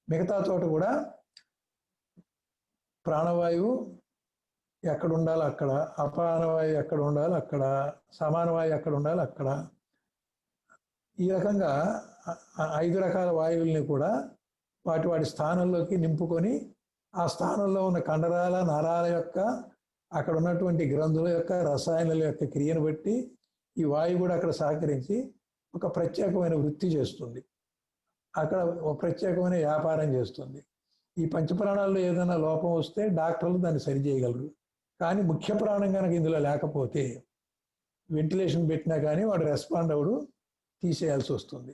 మిగతా చోట కూడా ప్రాణవాయువు ఎక్కడ ఉండాలి అక్కడ, అపానవాయువు ఎక్కడ ఉండాలి అక్కడ, సమానవాయువు ఎక్కడ ఉండాలి అక్కడ. ఈ రకంగా 5 రకాల వాయువుల్ని కూడా వాటి స్థానంలోకి నింపుకొని ఆ స్థానంలో ఉన్న కండరాల నరాల యొక్క అక్కడ ఉన్నటువంటి గ్రంథుల యొక్క రసాయనాల యొక్క క్రియను బట్టి ఈ వాయువు కూడా అక్కడ సహకరించి ఒక ప్రత్యేకమైన వృత్తి చేస్తుంది. అక్కడ ఒక ప్రత్యేకమైన వ్యాపారం చేస్తుంది. ఈ పంచప్రాణాల్లో ఏదైనా లోపం వస్తే డాక్టర్లు దాన్ని సరిచేయగలరు. కానీ ముఖ్య ప్రాణం కనుక ఇందులో లేకపోతే వెంటిలేషన్ పెట్టినా కానీ వాడు రెస్పాండ్ అవడు, తీసేయాల్సి వస్తుంది.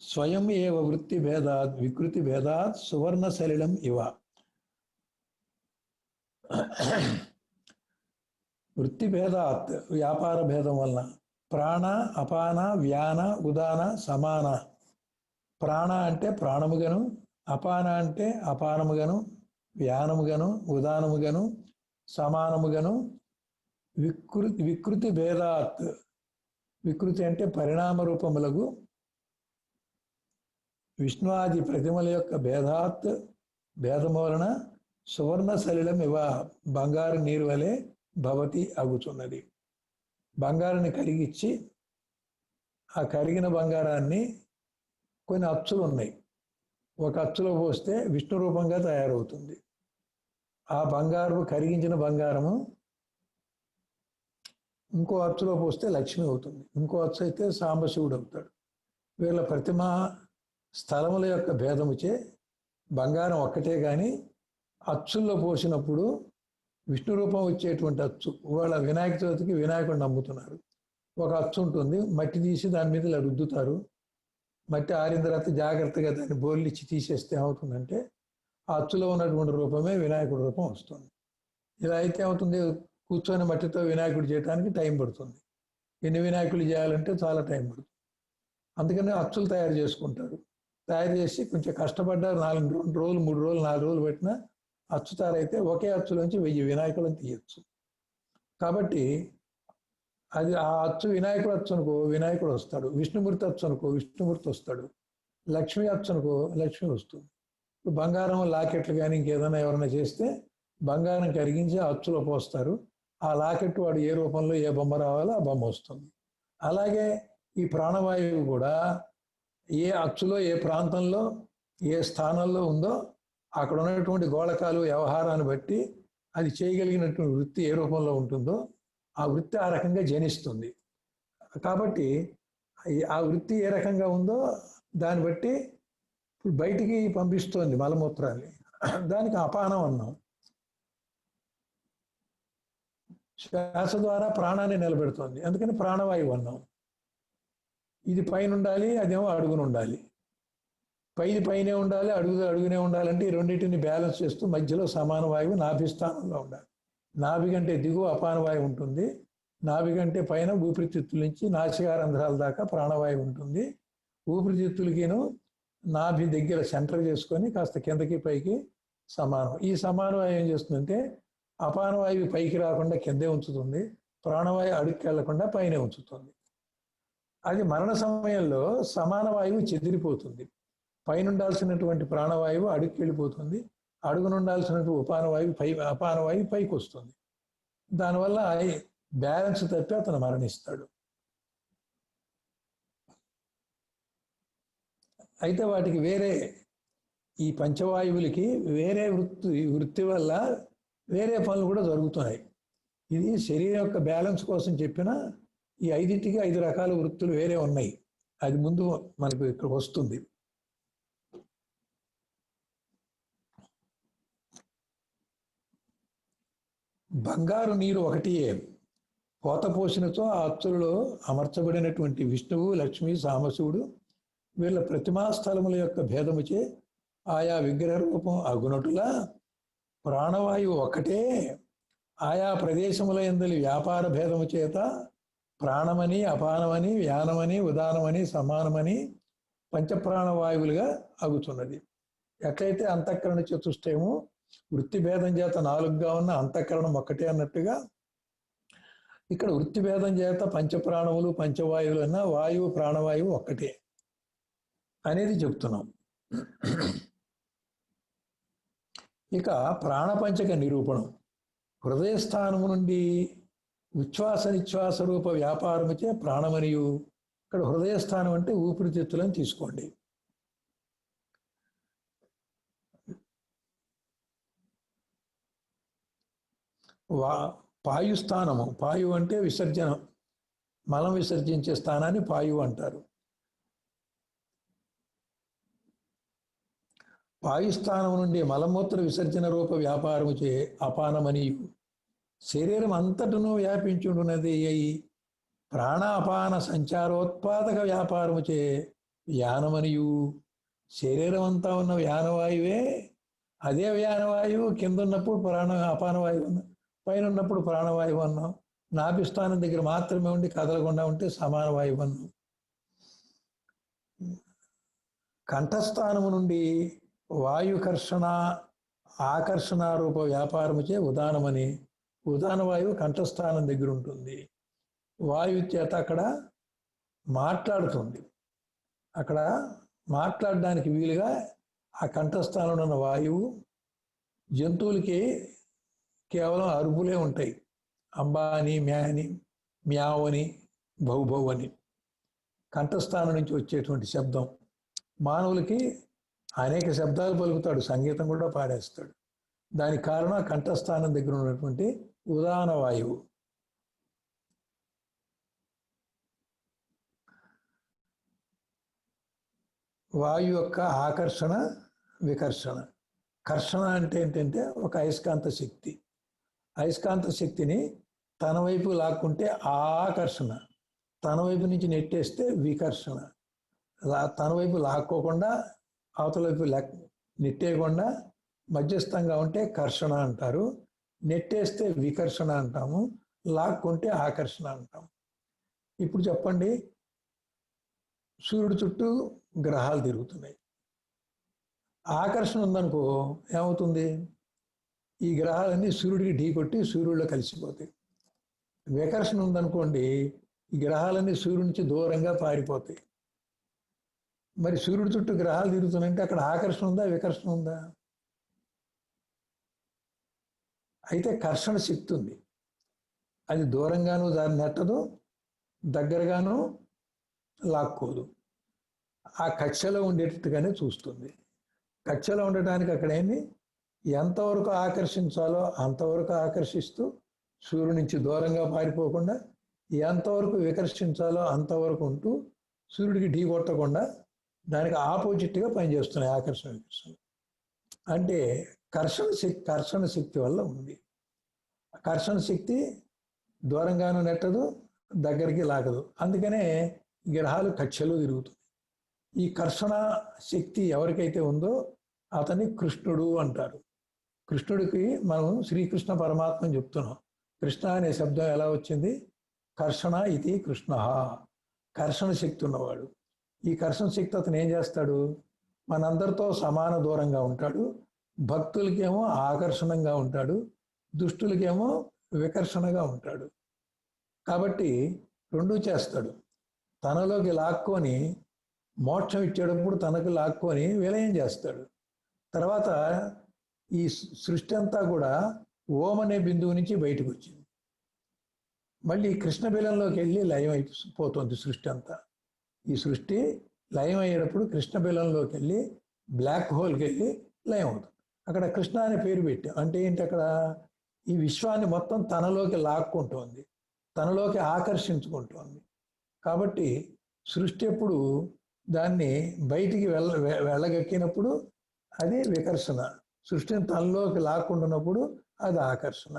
స్వయం ఏవ వృత్తి భేదాత్ వికృతి భేదాత్ సువర్ణ సలిలం ఇవ. వృత్తి భేదాత్ వ్యాపార భేదం వలన ప్రాణ అపాన వ్యాన ఉదాన సమాన. ప్రాణ అంటే ప్రాణముగను, అపాన అంటే అపానముగను, వ్యానముగను, ఉదానముగను, సమానముగను. వికృతి భేదాత్, వికృతి అంటే పరిణామ రూపములకు విష్ణువాది ప్రతిమల యొక్క భేదము వలన సువర్ణ సలిలం ఇవ బంగారు నీరు వలె భవతి అగుచున్నది. బంగారాన్ని కరిగిచ్చి ఆ కరిగిన బంగారాన్ని కొన్ని అచ్చులు ఉన్నాయి. ఒక అచ్చులో పోస్తే విష్ణు రూపంగా తయారవుతుంది. ఆ బంగారు కరిగించిన బంగారము ఇంకో అచ్చులో పోస్తే లక్ష్మి అవుతుంది. ఇంకో అచ్చు అయితే సాంబశివుడు అవుతాడు. వీళ్ళ ప్రతిమ స్థలముల యొక్క భేదముచే బంగారం ఒక్కటే కానీ అచ్చుల్లో పోసినప్పుడు విష్ణు రూపం వచ్చేటువంటి అచ్చు. వాళ్ళ వినాయక చవితికి వినాయకుడిని నమ్ముతున్నారు. ఒక అచ్చు ఉంటుంది, మట్టి తీసి దాని మీద ఇలా రుద్దుతారు. మట్టి ఆరిన తర్వాత జాగ్రత్తగా దాన్ని బోర్లిచ్చి తీసేస్తే ఏమవుతుందంటే ఆ అచ్చులో ఉన్నటువంటి రూపమే వినాయకుడి రూపం వస్తుంది. ఇలా అయితే ఏమవుతుంది, కూర్చొని మట్టితో వినాయకుడు చేయడానికి టైం పడుతుంది. ఎన్ని వినాయకులు చేయాలంటే చాలా టైం పడుతుంది. అందుకని అచ్చులు తయారు చేసుకుంటారు. తయారు చేసి కొంచెం కష్టపడ్డారు. 2 రోజులు 3 రోజులు 4 రోజులు పెట్టినా అచ్చు తయారైతే ఒకే అచ్చులోంచి 1000 వినాయకులను తీయచ్చు. కాబట్టి అది ఆ అచ్చు వినాయకుడు అచ్చు అనుకో వినాయకుడు వస్తాడు, విష్ణుమూర్తి అచ్చు అనుకో విష్ణుమూర్తి వస్తాడు, లక్ష్మీ అచ్చు అనుకో లక్ష్మి వస్తుంది. బంగారం లాకెట్లు కానీ ఇంకేదైనా ఎవరైనా చేస్తే బంగారం కరిగించి ఆ అచ్చులో పోస్తారు. ఆ లాకెట్ వాడు ఏ రూపంలో ఏ బొమ్మ రావాలో ఆ బొమ్మ వస్తుంది. అలాగే ఈ ప్రాణవాయువు కూడా ఏ అచ్చులో ఏ ప్రాంతంలో ఏ స్థానంలో ఉందో అక్కడ ఉన్నటువంటి గోళకాలు వ్యవహారాన్ని బట్టి అది చేయగలిగినటువంటి వృత్తి ఏ రూపంలో ఉంటుందో ఆ వృత్తి ఆ రకంగా జనిస్తుంది. కాబట్టి ఆ వృత్తి ఏ రకంగా ఉందో దాన్ని బట్టి ఇప్పుడు బయటికి పంపిస్తోంది మలమూత్రాన్ని. దానికి అపానం అన్నాం. శ్వాస ద్వారా ప్రాణాన్ని నిలబెడుతోంది, అందుకని ప్రాణవాయువు అన్నాం. ఇది పైన ఉండాలి, అదేమో అడుగున ఉండాలి. పైనే ఉండాలి, అడుగునే ఉండాలంటే ఈ రెండింటిని బ్యాలెన్స్ చేస్తూ మధ్యలో సమాన వాయువు నాభిస్థానంలో ఉండాలి. నాభి కంటే దిగువ అపాన వాయువు ఉంటుంది, నాభి కంటే పైన ఊపిరితిత్తుల నుంచి నాసికారంధ్రాల దాకా ప్రాణవాయువు ఉంటుంది. ఊపిరితిత్తులకిను నాభి దగ్గర సెంటర్ చేసుకొని కాస్త కిందకి పైకి సమానం. ఈ సమాన వాయువు ఏం చేస్తుందంటే అపాన వాయువు పైకి రాకుండా కిందే ఉంచుతుంది, ప్రాణవాయువు అడుక్కి వెళ్లకుండా పైన ఉంచుతుంది. అది మరణ సమయంలో సమాన వాయువు చెదిరిపోతుంది. పైన ఉండాల్సినటువంటి ప్రాణవాయువు అడుక్కి వెళ్ళిపోతుంది, అడుగునుండాల్సినటువంటి అపానవాయువు పైకి వస్తుంది. దానివల్ల బ్యాలెన్స్ తప్పి అతను మరణిస్తాడు. అయితే వాటికి వేరే, ఈ పంచవాయువులకి వేరే వృత్తి వల్ల వేరే పనులు కూడా జరుగుతున్నాయి. ఇది శరీరం యొక్క బ్యాలెన్స్ కోసం చెప్పిన ఈ 5టికి 5 రకాల వృత్తులు వేరే ఉన్నాయి. అది ముందు మనకు ఇక్కడ వస్తుంది. బంగారు నీరు ఒకటియే పోత పోసినతో ఆ అచ్చులలో అమర్చబడినటువంటి విష్ణువు, లక్ష్మి, సాంబశివుడు వీళ్ళ ప్రతిమా స్థలముల యొక్క భేదముచే ఆయా విగ్రహ రూపం అగునటులా ప్రాణవాయువు ఒకటే ఆయా ప్రదేశముల యందలి వ్యాపార భేదము చేత ప్రాణమని, అపానమని, వ్యానమని, ఉదానమని, సమానమని పంచప్రాణవాయువులుగా అగుతున్నది. ఎట్లయితే అంతఃకరణ చతుష్టయము వృత్తి భేదం చేత 4గా ఉన్న అంతఃకరణం ఒక్కటే అన్నట్టుగా ఇక్కడ వృత్తి భేదం చేత పంచప్రాణములు పంచవాయువులు అన్న వాయువు ప్రాణవాయువు ఒక్కటే అనేది చెప్తున్నాం. ఇక ప్రాణపంచక నిరూపణం. హృదయస్థానము నుండి ఉచ్ఛ్వాస నిశ్వాస రూప వ్యాపారముచే ప్రాణమనియు, ఇక్కడ హృదయస్థానం అంటే ఊపిరితిత్తులని తీసుకోండి. పాయుస్థానము, పాయు అంటే విసర్జనం, మలం విసర్జించే స్థానాన్ని పాయువు అంటారు. పాయుస్థానం నుండి మలమూత్ర విసర్జన రూప వ్యాపారము చే అపానమనియు, శరీరం అంతటను వ్యాపించుండున్నది అయి ప్రాణ అపాన సంచారోత్పాదక వ్యాపారము చే వ్యానమనియు, శరీరం అంతా ఉన్న వ్యానవాయువే అదే వ్యానవాయువు కింద ఉన్నప్పుడు అపానవాయువు అన్నాం, పైన ఉన్నప్పుడు ప్రాణవాయువు అన్నాం, నాభిస్థానం దగ్గర మాత్రమే ఉండి కదలకుండా ఉంటే సమాన వాయువు అన్నాం. కంఠస్థానము నుండి వాయుకర్షణ ఆకర్షణ రూప వ్యాపారముచే ఉదానమని, ఉదాన వాయువు కంఠస్థానం దగ్గర ఉంటుంది. వాయువు చేత అక్కడ మాట్లాడుతుంది. అక్కడ మాట్లాడడానికి వీలుగా ఆ కంఠస్థానంలో ఉన్న వాయువు, జంతువులకి కేవలం అరుపులే ఉంటాయి, అంబా అని, మ్యా అని, మ్యావ్ అని, భౌభౌ అని కంఠస్థానం నుంచి వచ్చేటువంటి శబ్దం. మానవులకి అనేక శబ్దాలు పలుకుతాడు, సంగీతం కూడా పాడేస్తాడు. దానికి కారణం కంఠస్థానం దగ్గర ఉన్నటువంటి ఉదాన వాయువు. వాయు యొక్క ఆకర్షణ వికర్షణ. కర్షణ అంటే ఏంటంటే ఒక అయస్కాంత శక్తి. అయస్కాంత శక్తిని తన వైపు లాక్కుంటే ఆకర్షణ, తన వైపు నుంచి నెట్టేస్తే వికర్షణ. తన వైపు లాక్కోకుండా అవతల వైపు నెట్టేయకుండా మధ్యస్థంగా ఉంటే కర్షణ అంటారు, నెట్టేస్తే వికర్షణ అంటాము, లాక్కుంటే ఆకర్షణ అంటాము. ఇప్పుడు చెప్పండి, సూర్యుడి చుట్టూ గ్రహాలు తిరుగుతున్నాయి. ఆకర్షణ ఉందనుకో ఏమవుతుంది, ఈ గ్రహాలన్నీ సూర్యుడికి ఢీకొట్టి సూర్యుడిలో కలిసిపోతాయి. వికర్షణ ఉందనుకోండి, ఈ గ్రహాలన్నీ సూర్యుడి నుంచి దూరంగా పారిపోతాయి. మరి సూర్యుడి చుట్టూ గ్రహాలు తిరుగుతున్నాయంటే అక్కడ ఆకర్షణ ఉందా వికర్షణ ఉందా? అయితే కర్షణ శక్తి ఉంది. అది దూరంగాను దాన్ని నెట్టదు, దగ్గరగాను లాక్కోదు. ఆ కక్షలో ఉండేటట్టుగానే చూస్తుంది. కక్షలో ఉండటానికి అక్కడ ఏంటి, ఎంతవరకు ఆకర్షించాలో అంతవరకు ఆకర్షిస్తూ సూర్యుడి నుంచి దూరంగా పారిపోకుండా, ఎంతవరకు వికర్షించాలో అంతవరకు ఉంటూ సూర్యుడికి ఢీ కొట్టకుండా దానికి ఆపోజిట్గా పనిచేస్తున్నాయి ఆకర్షణ వికర్షణ. అంటే కర్షణ శక్తి వల్ల ఉంది. కర్షణ శక్తి దూరంగాను నెట్టదు, దగ్గరికి లాగదు. అందుకనే గ్రహాలు కక్షలో తిరుగుతుంది. ఈ కర్షణ శక్తి ఎవరికైతే ఉందో అతన్ని కృష్ణుడు అంటారు. కృష్ణుడికి మనం శ్రీకృష్ణ పరమాత్మని చెప్తున్నాం. కృష్ణ అనే శబ్దం ఎలా వచ్చింది? కర్షణ ఇది కృష్ణ, కర్షణ శక్తి ఉన్నవాడు. ఈ కర్షణ శక్తి అతను ఏం చేస్తాడు, మనందరితో సమాన దూరంగా ఉంటాడు. భక్తులకేమో ఆకర్షణంగా ఉంటాడు, దుష్టులకేమో వికర్షణగా ఉంటాడు. కాబట్టి రెండూ చేస్తాడు. తనలోకి లాక్కొని మోక్షం ఇచ్చేటప్పుడు తనకు లాక్కొని విలయం చేస్తాడు. తర్వాత ఈ సృష్టి అంతా కూడా ఓం అనే బిందువు నుంచి బయటకు వచ్చింది. మళ్ళీ కృష్ణబిలంలోకి వెళ్ళి లయం అయిపోతుంది సృష్టి అంతా. ఈ సృష్టి లయం అయ్యేటప్పుడు కృష్ణబిలంలోకి వెళ్ళి బ్లాక్ హోల్కి వెళ్ళి లయం అవుతుంది. అక్కడ కృష్ణ అనే పేరు పెట్టాం. అంటే ఏంటి, అక్కడ ఈ విశ్వాన్ని మొత్తం తనలోకి లాక్కుంటోంది, తనలోకి ఆకర్షించుకుంటోంది. కాబట్టి సృష్టి ఎప్పుడు దాన్ని బయటికి వెళ్ళగక్కినప్పుడు అది వికర్షణ, సృష్టిని తనలోకి లాక్కుంటున్నప్పుడు అది ఆకర్షణ.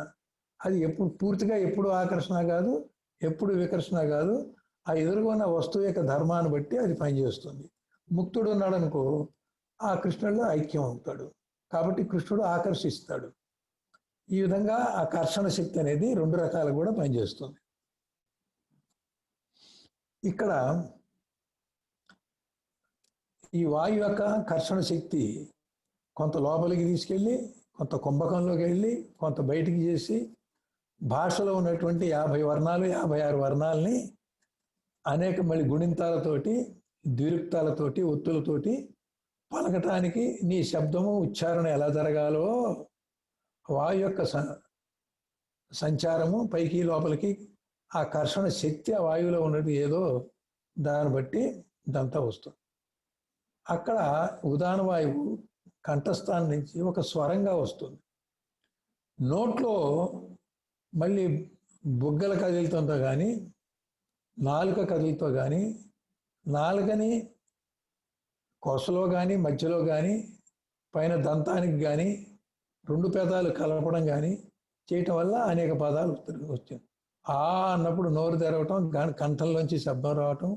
అది పూర్తిగా ఎప్పుడు ఆకర్షణ కాదు, ఎప్పుడు వికర్షణ కాదు. ఆ ఎదురుగున్న వస్తువు యొక్క ధర్మాన్ని బట్టి అది పనిచేస్తుంది. ముక్తుడు ఉన్నాడనుకో, ఆ కృష్ణుడిలో ఐక్యం అవుతాడు. కాబట్టి కృష్ణుడు ఆకర్షిస్తాడు. ఈ విధంగా ఆ కర్షణ శక్తి అనేది రెండు రకాలు కూడా పనిచేస్తుంది. ఇక్కడ ఈ వాయు యొక్క కర్షణ శక్తి కొంత లోపలికి తీసుకెళ్ళి, కొంత కుంభకంలోకి వెళ్ళి, కొంత బయటికి చేసి, భాషలో ఉన్నటువంటి 50 వర్ణాలు 56 వర్ణాలని అనేక మళ్ళీ గుణింతాలతోటి, ద్విరుక్తాలతోటి, ఒత్తులతోటి పలకటానికి నీ శబ్దము ఉచ్చారణ ఎలా జరగాలో వాయు యొక్క సంచారము పైకి లోపలికి ఆ కర్షణ శక్తి ఆ వాయువులో ఉన్నది ఏదో దాన్ని బట్టి ఇదంతా వస్తుంది. అక్కడ ఉదాన వాయువు కంఠస్థానం నుంచి ఒక స్వరంగా వస్తుంది. నోట్లో మళ్ళీ బుగ్గల కదిలితో కానీ, నాలుక కదిలితో కానీ, నాలుకని కొసలో కానీ, మధ్యలో కానీ, పైన దంతానికి కానీ, రెండు పెదాలు కలపడం కానీ చేయటం వల్ల అనేక పదాలు వచ్చాయి. ఆ అన్నప్పుడు నోరు తెరవటం, కంఠంలోంచి శబ్దం రావటం.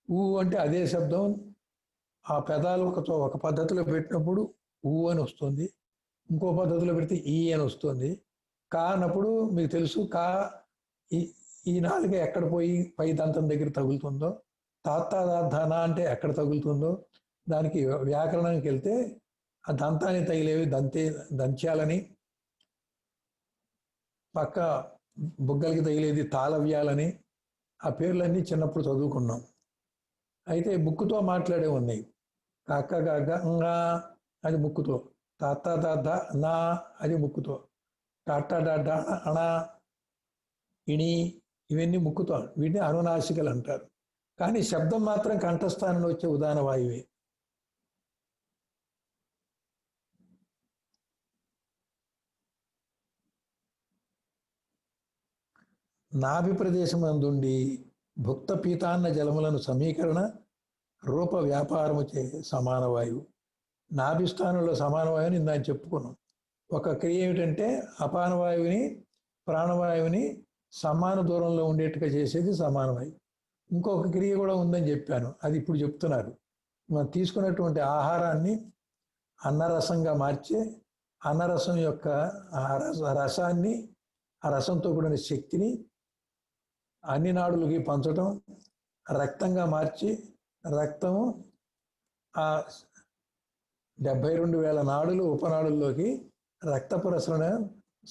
ఊ అంటే అదే శబ్దం ఆ పెదాలు ఒక పద్ధతిలో పెట్టినప్పుడు ఊ అని వస్తుంది, ఇంకో పద్ధతిలో పెడితే ఈ అని వస్తుంది. కా అన్నప్పుడు మీకు తెలుసు, కా ఈ నాలుక ఎక్కడ పోయి పై దంతం దగ్గర తగులుతుందో, తాత్తాధాన అంటే ఎక్కడ తగులుతుందో దానికి వ్యాకరణానికి వెళ్తే ఆ దంతాన్ని తగిలేవి దంత్యాలని, పక్క బుగ్గలకి తగిలేది తాళవ్యాలని, ఆ పేర్లన్నీ చిన్నప్పుడు చదువుకున్నాం. అయితే ముక్కుతో మాట్లాడే ఉన్నాయి. కక్క గగ్గ అది ముక్కుతో, తాత్తాదాద నా అది ముక్కుతో, టాటాడాడ అణ ఇణి ఇవన్నీ ముక్కుతో, వీటిని అనునాసికలు అంటారు. కానీ శబ్దం మాత్రం కంఠస్థానంలో వచ్చే ఉదాన వాయువే. నాభి ప్రదేశమందుండి భుక్త పీతాన్న జలములను సమీకరణ రూప వ్యాపారము చే సమాన వాయువు. నాభిస్థానంలో సమాన వాయువుని ఇందాక చెప్పుకున్నాం. ఒక క్రియ ఏమిటంటే అపాన వాయువుని ప్రాణవాయువుని సమాన దూరంలో ఉండేట్టుగా చేసేది సమాన వాయువు. ఇంకొక క్రియ కూడా ఉందని చెప్పాను, అది ఇప్పుడు చెప్తున్నారు. మనం తీసుకున్నటువంటి ఆహారాన్ని అన్నరసంగా మార్చి అన్నరసం యొక్క రసాన్ని, ఆ రసంతో కూడిన శక్తిని అన్ని నాడులకి పంచడం, రక్తంగా మార్చి రక్తము ఆ 72,000 నాడులు ఉపనాడుల్లోకి రక్త ప్రసరణ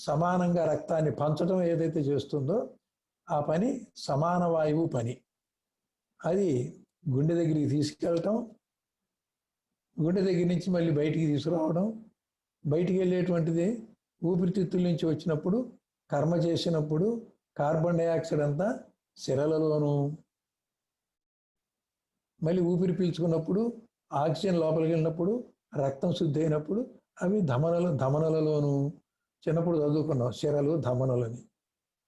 సమానంగా రక్తాన్ని పంచడం ఏదైతే చేస్తుందో ఆ పని సమాన వాయువు పని. అది గుండె దగ్గరికి తీసుకెళ్ళటం, గుండె దగ్గర నుంచి మళ్ళీ బయటికి తీసుకురావడం, బయటికి వెళ్ళేటువంటిది ఊపిరితిత్తుల నుంచి వచ్చినప్పుడు, కర్మ చేసినప్పుడు కార్బన్ డైఆక్సైడ్ అంతా సిరలలోను, మళ్ళీ ఊపిరి పీల్చుకున్నప్పుడు ఆక్సిజన్ లోపలికి వెళ్ళినప్పుడు, రక్తం శుద్ధి అయినప్పుడు అవి ధమనులలోను. చిన్నప్పుడు చదువుకున్నాం సిరలు ధమనులని.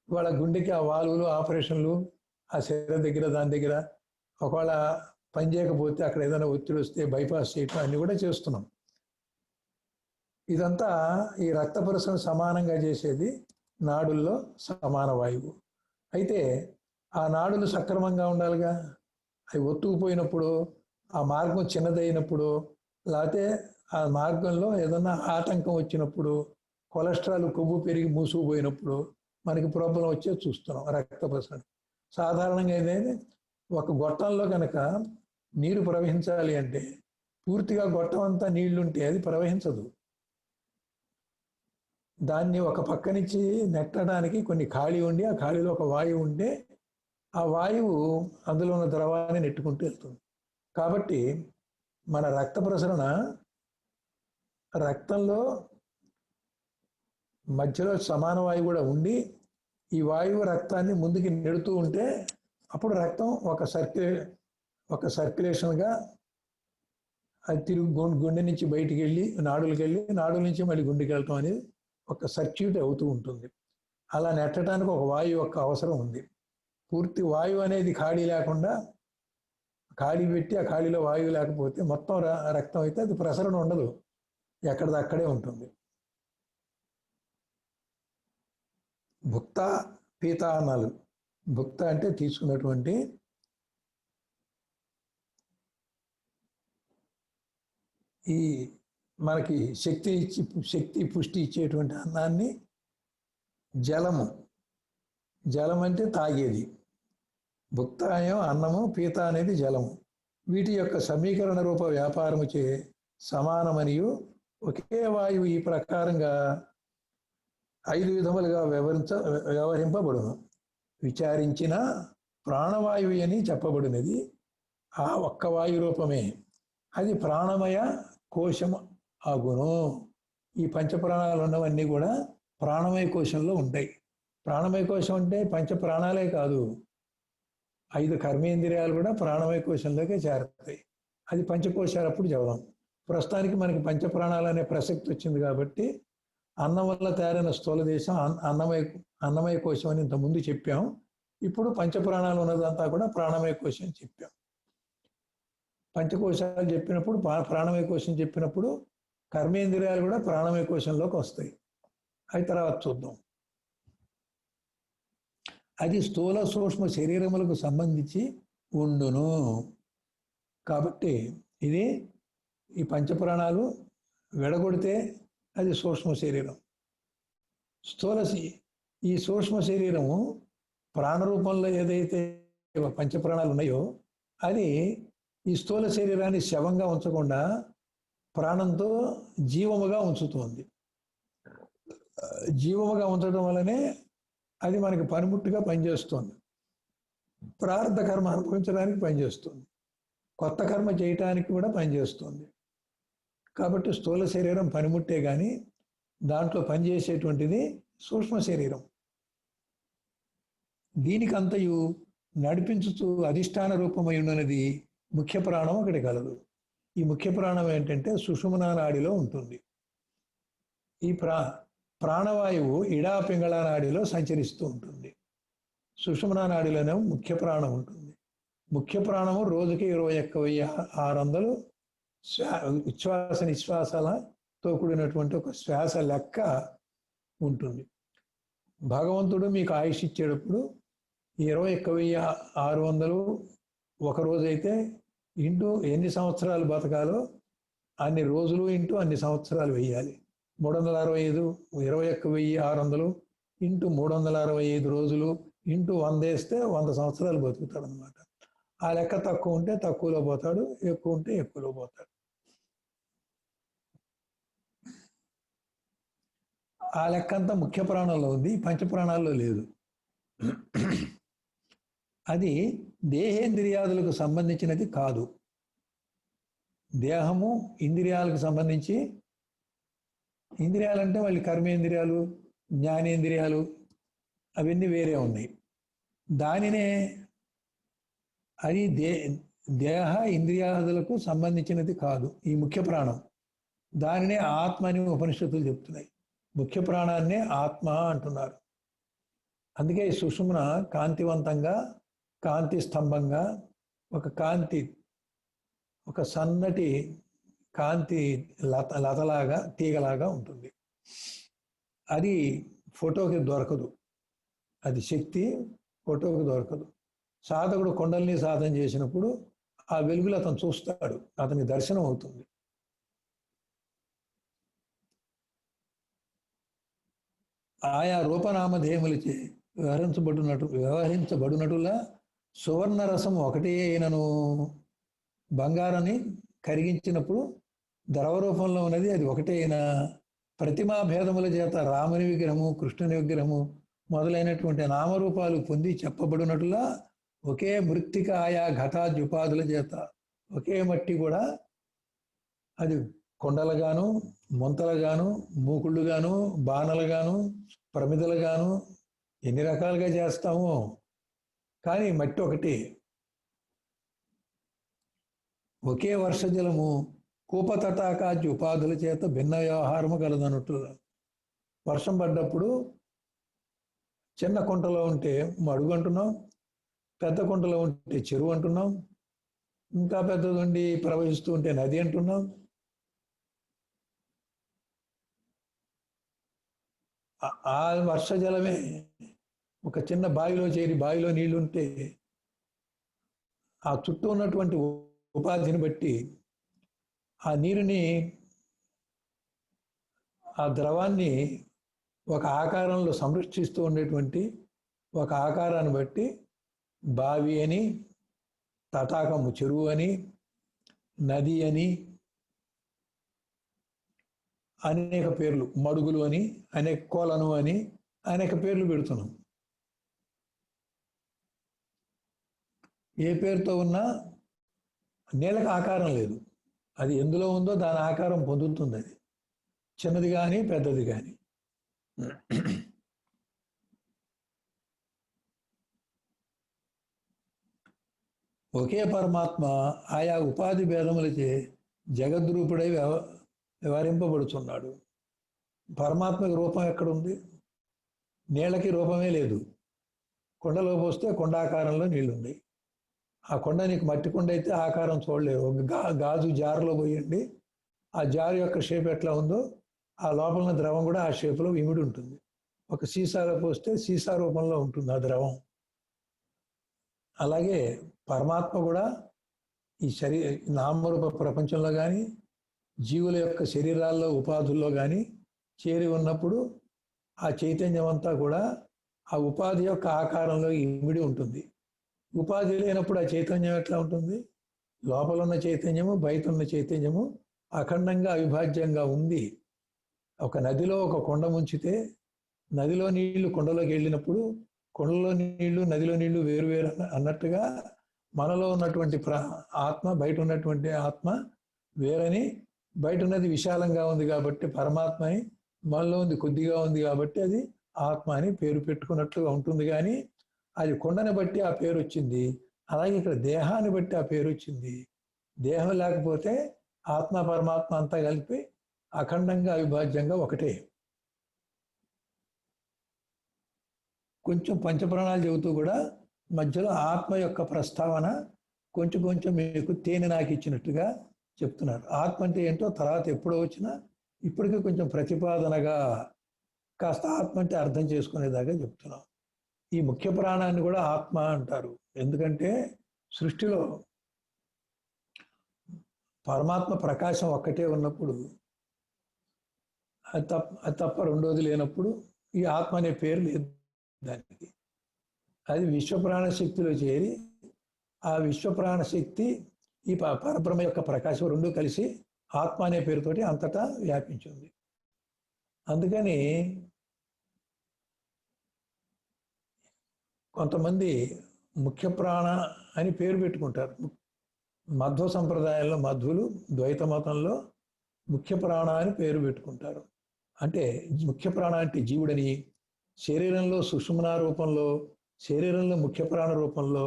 ఇవాళ గుండెకి ఆ వాల్వులు ఆపరేషన్లు ఆ సిర దగ్గర దాని దగ్గర ఒకవేళ పని చేయకపోతే అక్కడ ఏదైనా ఒత్తిడి వస్తే బైపాస్ చేయటం అన్నీ కూడా చేస్తున్నాం. ఇదంతా ఈ రక్త ప్రసరణ సమానంగా చేసేది నాడుల్లో సమాన వాయువు. అయితే ఆ నాడులు సక్రమంగా ఉండాలిగా. అవి ఒత్తుకుపోయినప్పుడు, ఆ మార్గం చిన్నదైనప్పుడు, లేకపోతే ఆ మార్గంలో ఏదన్నా ఆటంకం వచ్చినప్పుడు, కొలెస్ట్రాల్ కొవ్వు పెరిగి మూసుకుపోయినప్పుడు మనకి ప్రాబ్లం వచ్చేది చూస్తున్నాం రక్త ప్రసరణ. సాధారణంగా ఏదైతే ఒక గొట్టంలో కనుక నీరు ప్రవహించాలి అంటే పూర్తిగా గొట్టం అంతా నీళ్లుంటే అది ప్రవహించదు. దాన్ని ఒక పక్క నుంచి నెట్టడానికి కొన్ని ఖాళీ ఉండి, ఆ ఖాళీలో ఒక వాయువు ఉంటే ఆ వాయువు అందులో ఉన్న ద్రవాన్ని నెట్టుకుంటూ వెళ్తుంది. కాబట్టి మన రక్త ప్రసరణ రక్తంలో మధ్యలో సమాన వాయువు కూడా ఉండి ఈ వాయువు రక్తాన్ని ముందుకి నెడుతూ ఉంటే అప్పుడు రక్తం ఒక సర్క్యులేషన్గా అది తిరుగు గుండె నుంచి బయటికి వెళ్ళి నాడులకు వెళ్ళి నాడుల నుంచి మళ్ళీ గుండెకి వెళ్ళటం అనేది ఒక సర్క్యూట్ అవుతూ ఉంటుంది. అలా నెట్టడానికి ఒక వాయువు యొక్క అవసరం ఉంది. పూర్తి వాయువు అనేది ఖాళీ లేకుండా ఖాళీ పెట్టి ఆ ఖాళీలో వాయువు లేకపోతే మొత్తం రక్తం అయితే అది ప్రసరణ ఉండదు, ఎక్కడిది అక్కడే ఉంటుంది. భుక్త పీత అన్నాలు. భుక్త అంటే తీసుకున్నటువంటి, ఈ మనకి శక్తి పుష్టి ఇచ్చేటువంటి అన్నాన్ని జలం అంటే తాగేది. భుక్తాయం అన్నము, పీత అనేది జలము. వీటి యొక్క సమీకరణ రూప వ్యాపారము చే సమానమనియు ఒకే వాయువు ఈ ప్రకారంగా 5 విధములుగా వ్యవహరింపబడును. విచారించిన ప్రాణవాయువు అని చెప్పబడినది ఆ ఒక్క వాయు రూపమే. అది ప్రాణమయ కోశం ఆగును. ఈ పంచప్రాణాలు ఉన్నవన్నీ కూడా ప్రాణమయ కోశంలో ఉంటాయి. ప్రాణమయ కోశం అంటే పంచ ప్రాణాలే కాదు, 5 కర్మేంద్రియాలు కూడా ప్రాణమయ కోశంలోకే చేరతాయి. అది పంచకోశాలు అప్పుడు చదవం. ప్రస్తుతానికి మనకి పంచప్రాణాలు అనే ప్రసక్తి వచ్చింది కాబట్టి అన్నం వల్ల తయారైన స్థూల దేశం అన్నమయ కోశం అని ఇంతకుముందు చెప్పాం. ఇప్పుడు పంచప్రాణాలు ఉన్నదంతా కూడా ప్రాణమయ కోశం చెప్పాం. పంచకోశాలు చెప్పినప్పుడు ప్రాణమయ కోశం చెప్పినప్పుడు కర్మేంద్రియాలు కూడా ప్రాణమయ కోశంలోకి వస్తాయి. అవి తర్వాత చూద్దాం. అది స్థూల సూక్ష్మ శరీరములకు సంబంధించి ఉండును. కాబట్టి ఇది ఈ పంచప్రాణాలు విడగొడితే అది సూక్ష్మ శరీరం. ఈ సూక్ష్మ శరీరము ప్రాణరూపంలో ఏదైతే పంచప్రాణాలు ఉన్నాయో అది ఈ స్థూల శరీరాన్ని శవంగా ఉంచకుండా ప్రాణంతో జీవముగా ఉంచుతుంది. జీవముగా ఉంచడం వల్లనే అది మనకి పనిముట్టుగా పనిచేస్తుంది. ప్రారంభ కర్మ అనుభవించడానికి పనిచేస్తుంది, కొత్త కర్మ చేయటానికి కూడా పనిచేస్తుంది. కాబట్టి స్థూల శరీరం పనిముట్టే కానీ దాంట్లో పనిచేసేటువంటిది సూక్ష్మ శరీరం. దీనికంతయు నడిపించుతూ అధిష్టాన రూపమై ఉన్నది ముఖ్య ప్రాణం ఒకటి కలదు. ఈ ముఖ్య ప్రాణం ఏంటంటే సుషుమ్నా నాడిలో ఉంటుంది. ఈ ప్రాణవాయువు ఇడా పింగళ నాడిలో సంచరిస్తూ ఉంటుంది. సుషుమ్నా నాడిలోనే ముఖ్య ప్రాణం ఉంటుంది. ముఖ్య ప్రాణము రోజుకి 21,600 ఉచ్ఛ్వాస నిశ్వాసాలతో కూడినటువంటి ఒక శ్వాస లెక్క ఉంటుంది. భగవంతుడు మీకు ఆయుష్ ఇచ్చేటప్పుడు 21,600 ఒక రోజైతే ఇంటూ ఎన్ని సంవత్సరాలు బతకాలో అన్ని రోజులు ఇంటూ అన్ని సంవత్సరాలు వేయాలి. 365 21,600 ఇంటూ 365 రోజులు ఇంటూ 100 వేస్తే 100 సంవత్సరాలు బతుకుతాడు అనమాట. ఆ లెక్క తక్కువ ఉంటే తక్కువలో పోతాడు, ఎక్కువ ఉంటే ఎక్కువలో పోతాడు. ఆ లెక్క అంతా ముఖ్య ప్రాణంలో ఉంది, పంచప్రాణాల్లో లేదు. అది దేహేంద్రియాదులకు సంబంధించినది కాదు. దేహము ఇంద్రియాలకు సంబంధించి, ఇంద్రియాలంటే వాళ్ళ కర్మేంద్రియాలు, జ్ఞానేంద్రియాలు అవన్నీ వేరే ఉన్నాయి. దానినే అది దేహ ఇంద్రియాదులకు సంబంధించినది కాదు ఈ ముఖ్య ప్రాణం. దానినే ఆత్మ అని ఉపనిషత్తులు చెప్తున్నాయి. ముఖ్య ప్రాణాన్నే ఆత్మ అంటున్నారు. అందుకే ఈ సుషుమ్న కాంతివంతంగా, కాంతి స్తంభంగా, ఒక సన్నటి కాంతి లతలాగా, తీగలాగా ఉంటుంది. అది ఫోటోకి దొరకదు, అది శక్తి ఫోటోకి దొరకదు. సాధకుడు కొండల్ని సాధన చేసినప్పుడు ఆ వెలుగులు అతను చూస్తాడు, అతనికి దర్శనం అవుతుంది. ఆయా రూపనామధేయములచే వ్యవహరించబడినట్టులా సువర్ణ రసం ఒకటే అయినను బంగారాన్ని కరిగించినప్పుడు ద్రవరూపంలో ఉన్నది అది ఒకటే అయినా ప్రతిమా భేదముల చేత రాముని విగ్రహము, కృష్ణుని విగ్రహము మొదలైనటువంటి నామరూపాలు పొంది చెప్పబడినట్లుగా ఒకే మృత్తిక ఆయా ఘటాద్యుపాధుల చేత ఒకే మట్టి కూడా అది కొండలుగాను, ముంతలుగాను, మూకుళ్ళుగాను, బాణలుగాను, ప్రమిదలుగాను ఎన్ని రకాలుగా చేస్తామో, కానీ మట్టి ఒకటి. ఒకే వర్షజలము కూపతటాకాద్య ఉపాధుల చేత భిన్న వ్యవహారము కలదన్నట్టు. వర్షం పడ్డప్పుడు చిన్న కుంటలో ఉంటే మడుగు అంటున్నాం, పెద్ద కుంటలో ఉంటే చెరువు అంటున్నాం, ఇంకా పెద్దది ఉండి ప్రవహిస్తూ ఉంటే నది అంటున్నాం. ఆ వర్షజలమే ఒక చిన్న బావిలో చేరి బావిలో నీళ్లుంటే ఆ చుట్టూ ఉన్నటువంటి ఉపాధిని బట్టి ఆ నీరుని, ఆ ద్రవాన్ని ఒక ఆకారంలో సంరక్షిస్తూ ఉండేటువంటి ఒక ఆకారాన్ని బట్టి బావి అని, తటాకము చెరువు అని, నది అని, అనేక పేర్లు, మడుగులు అని, అనేక కొలను అని అనేక పేర్లు పెడుతున్నాం. ఏ పేరుతో ఉన్నా నేలకు ఆకారం లేదు. అది ఎందులో ఉందో దాని ఆకారం పొందుతుంది. అది చిన్నది కానీ పెద్దది కానీ. ఒకే పరమాత్మ ఆయా ఉపాధి భేదములచే జగద్రూపుడై వ్యవహరింపబడుచున్నాడు. పరమాత్మకి రూపం ఎక్కడుంది? నీళ్ళకి రూపమే లేదు. కొండలో పోస్తే కొండాకారంలో నీళ్లున్నాయి. ఆ కొండ నీకు మట్టి కొండ అయితే ఆకారం చూడలేరు. ఒక గాజు జారులో పోయండి, ఆ జారు యొక్క షేప్ ఎట్లా ఉందో ఆ లోపల ద్రవం కూడా ఆ షేప్లో ఇమిడి ఉంటుంది. ఒక సీసాలో పోస్తే సీసా రూపంలో ఉంటుంది ఆ ద్రవం. అలాగే పరమాత్మ కూడా ఈ నామరూప ప్రపంచంలో కానీ, జీవుల యొక్క శరీరాల్లో ఉపాధుల్లో కానీ చేరి ఉన్నప్పుడు ఆ చైతన్యం అంతా కూడా ఆ ఉపాధి యొక్క ఆకారంలో ఇమిడి ఉంటుంది. ఉపాధి లేనప్పుడు ఆ చైతన్యం ఎట్లా ఉంటుంది? లోపల ఉన్న చైతన్యము, బయట ఉన్న చైతన్యము అఖండంగా అవిభాజ్యంగా ఉంది. ఒక నదిలో ఒక కొండ ముంచితే నదిలో నీళ్లు కొండలోకి వెళ్ళినప్పుడు కొండలో నీళ్లు నదిలో నీళ్లు వేరు వేరు అన్నట్టుగా మనలో ఉన్నటువంటి ఆత్మ, బయట ఉన్నటువంటి ఆత్మ వేరని, బయట ఉన్నది విశాలంగా ఉంది కాబట్టి పరమాత్మని, మనలో ఉంది కొద్దిగా ఉంది కాబట్టి అది ఆత్మ అని పేరు పెట్టుకున్నట్లుగా ఉంటుంది. కానీ అది కొండని బట్టి ఆ పేరు వచ్చింది. అలాగే ఇక్కడ దేహాన్ని బట్టి ఆ పేరు వచ్చింది. దేహం లేకపోతే ఆత్మ పరమాత్మ అంతా కలిపి అఖండంగా అవిభాజ్యంగా ఒకటే. కొంచెం పంచప్రాణాలు చెబుతూ కూడా మధ్యలో ఆత్మ యొక్క ప్రస్తావన కొంచెం కొంచెం మీకు తేనె నాకు ఇచ్చినట్టుగా చెప్తున్నారు. ఆత్మ అంటే ఏంటో తర్వాత ఎప్పుడో వచ్చినా ఇప్పటికీ కొంచెం ప్రతిపాదనగా కాస్త ఆత్మ అంటే అర్థం చేసుకునేదాకా చెప్తున్నాం. ఈ ముఖ్య ప్రాణాన్ని కూడా ఆత్మ అంటారు. ఎందుకంటే సృష్టిలో పరమాత్మ ప్రకాశం ఒక్కటే ఉన్నప్పుడు, అది తప్ప రెండోది లేనప్పుడు ఈ ఆత్మ అనే పేరు లేదు దానికి. అది విశ్వప్రాణ శక్తిలో చేరి ఆ విశ్వప్రాణ శక్తి ఈ పరబ్రహ్మ యొక్క ప్రకాశం రెండు కలిసి ఆత్మ అనే పేరుతోటి అంతటా వ్యాపించింది. అందుకని కొంతమంది ముఖ్య ప్రాణ అని పేరు పెట్టుకుంటారు. మధ్వ సంప్రదాయంలో మధ్వులు ద్వైత మతంలో ముఖ్య ప్రాణ అని పేరు పెట్టుకుంటారు. అంటే ముఖ్య ప్రాణ అంటే జీవుడని, శరీరంలో సుషుమ్నా రూపంలో, శరీరంలో ముఖ్య ప్రాణ రూపంలో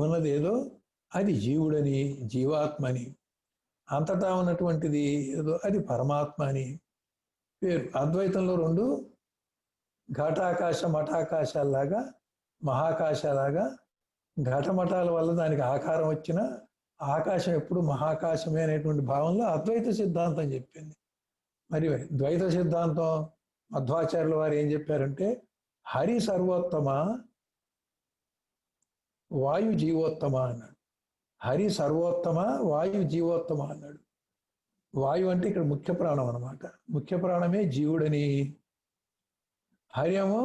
ఉన్నది ఏదో అది జీవుడని, జీవాత్మని, అంతటా ఉన్నటువంటిది ఏదో అది పరమాత్మ అని పేరు. అద్వైతంలో రెండు ఘటాకాశ మఠాకాశాల్లాగా, మహాకాశాలాగా, ఘటమఠాల వల్ల దానికి ఆకారం వచ్చిన ఆకాశం ఎప్పుడు మహాకాశమే అనేటువంటి భావంలో అద్వైత సిద్ధాంతం చెప్పింది. మరి ద్వైత సిద్ధాంతం మధ్వాచార్యుల వారు ఏం చెప్పారంటే హరి సర్వోత్తమ, వాయు జీవోత్తమ అన్నాడు. హరి సర్వోత్తమ, వాయు జీవోత్తమ అన్నాడు. వాయు అంటే ఇక్కడ ముఖ్య ప్రాణం అన్నమాట. ముఖ్య ప్రాణమే జీవుడని, హరి ఏమో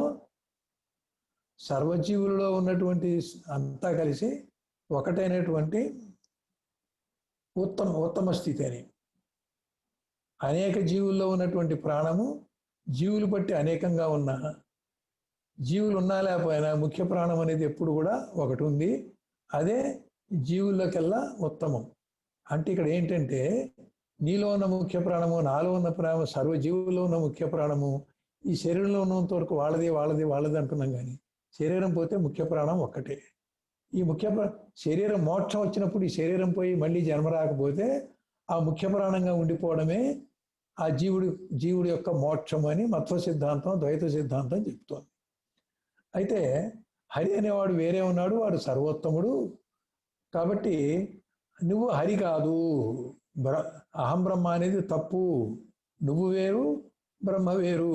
సర్వజీవులలో ఉన్నటువంటి అంతా కలిసి ఒకటైనటువంటి ఉత్తమ స్థితి అని. అనేక జీవుల్లో ఉన్నటువంటి ప్రాణము జీవులు బట్టి అనేకంగా ఉన్న జీవులు ఉన్నా లేకపోయినా ముఖ్య ప్రాణం అనేది ఎప్పుడు కూడా ఒకటి ఉంది. అదే జీవుల్లోకెల్లా ఉత్తమం. అంటే ఇక్కడ ఏంటంటే నీలో ఉన్న ముఖ్య ప్రాణము, నాలో ఉన్న ప్రాణము, సర్వజీవుల్లో ఉన్న ముఖ్య ప్రాణము ఈ శరీరంలో ఉన్నంత వరకు వాళ్ళది అంటున్నాం. కానీ శరీరం పోతే ముఖ్య ప్రాణం ఒక్కటే. ఈ శరీరం మోక్షం వచ్చినప్పుడు ఈ శరీరం పోయి మళ్ళీ జన్మ రాకపోతే ఆ ముఖ్య ప్రాణంగా ఉండిపోవడమే ఆ జీవుడి యొక్క మోక్షం అని మత్వ సిద్ధాంతం, ద్వైత సిద్ధాంతం చెప్తోంది. అయితే హరి అనేవాడు వేరే ఉన్నాడు, వాడు సర్వోత్తముడు. కాబట్టి నువ్వు హరి కాదు, అహం బ్రహ్మ అనేది తప్పు. నువ్వు వేరు, బ్రహ్మ వేరు.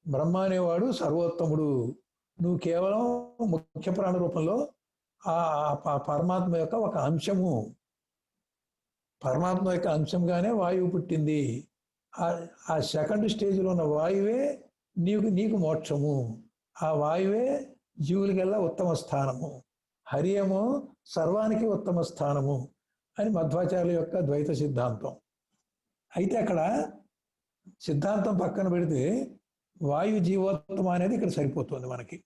బ్రహ్మ అనేవాడు సర్వోత్తముడు. నువ్వు కేవలం ముఖ్య ప్రాణ రూపంలో ఆ పరమాత్మ యొక్క ఒక అంశము. పరమాత్మ యొక్క అంశంగానే వాయువు పుట్టింది. ఆ సెకండ్ స్టేజ్లో ఉన్న వాయువే నీకు మోక్షము. ఆ వాయువే జీవులకెల్లా ఉత్తమ స్థానము. హరి ఏమో సర్వానికి ఉత్తమ స్థానము అని మధ్వాచార్యుల యొక్క ద్వైత సిద్ధాంతం. అయితే అక్కడ సిద్ధాంతం పక్కన పెడితే వాయు జీవోత్తమ అనేది ఇక్కడ సరిపోతుంది మనకి.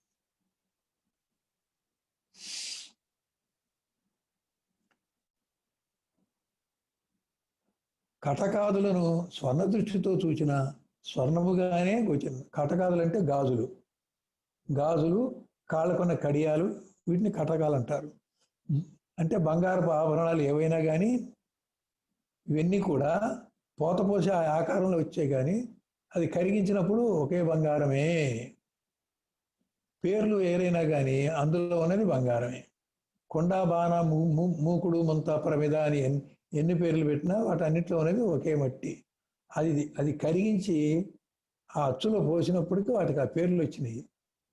కటకాదులను స్వర్ణ దృష్టితో చూచిన స్వర్ణముగానే గోచరం. కటకాదులు అంటే గాజులు, కాళ్ళకున్న కడియాలు, వీటిని కటకాలు అంటారు. అంటే బంగారపు ఆభరణాలు ఏవైనా కానీ ఇవన్నీ కూడా పోతపోసి ఆ ఆకారంలో వచ్చాయి. కానీ అది కరిగించినప్పుడు ఒకే బంగారమే. పేర్లు ఏరైనా కానీ అందులో ఉన్నది బంగారమే. కొండ, బాణ, మూకుడు, ముంత, ప్రమిద అని ఎన్ని పేర్లు పెట్టినా వాటన్నిటిలో అనేది ఒకే మట్టి. అది కరిగించి ఆ అచ్చులో పోసినప్పటికీ వాటికి ఆ పేర్లు వచ్చినాయి.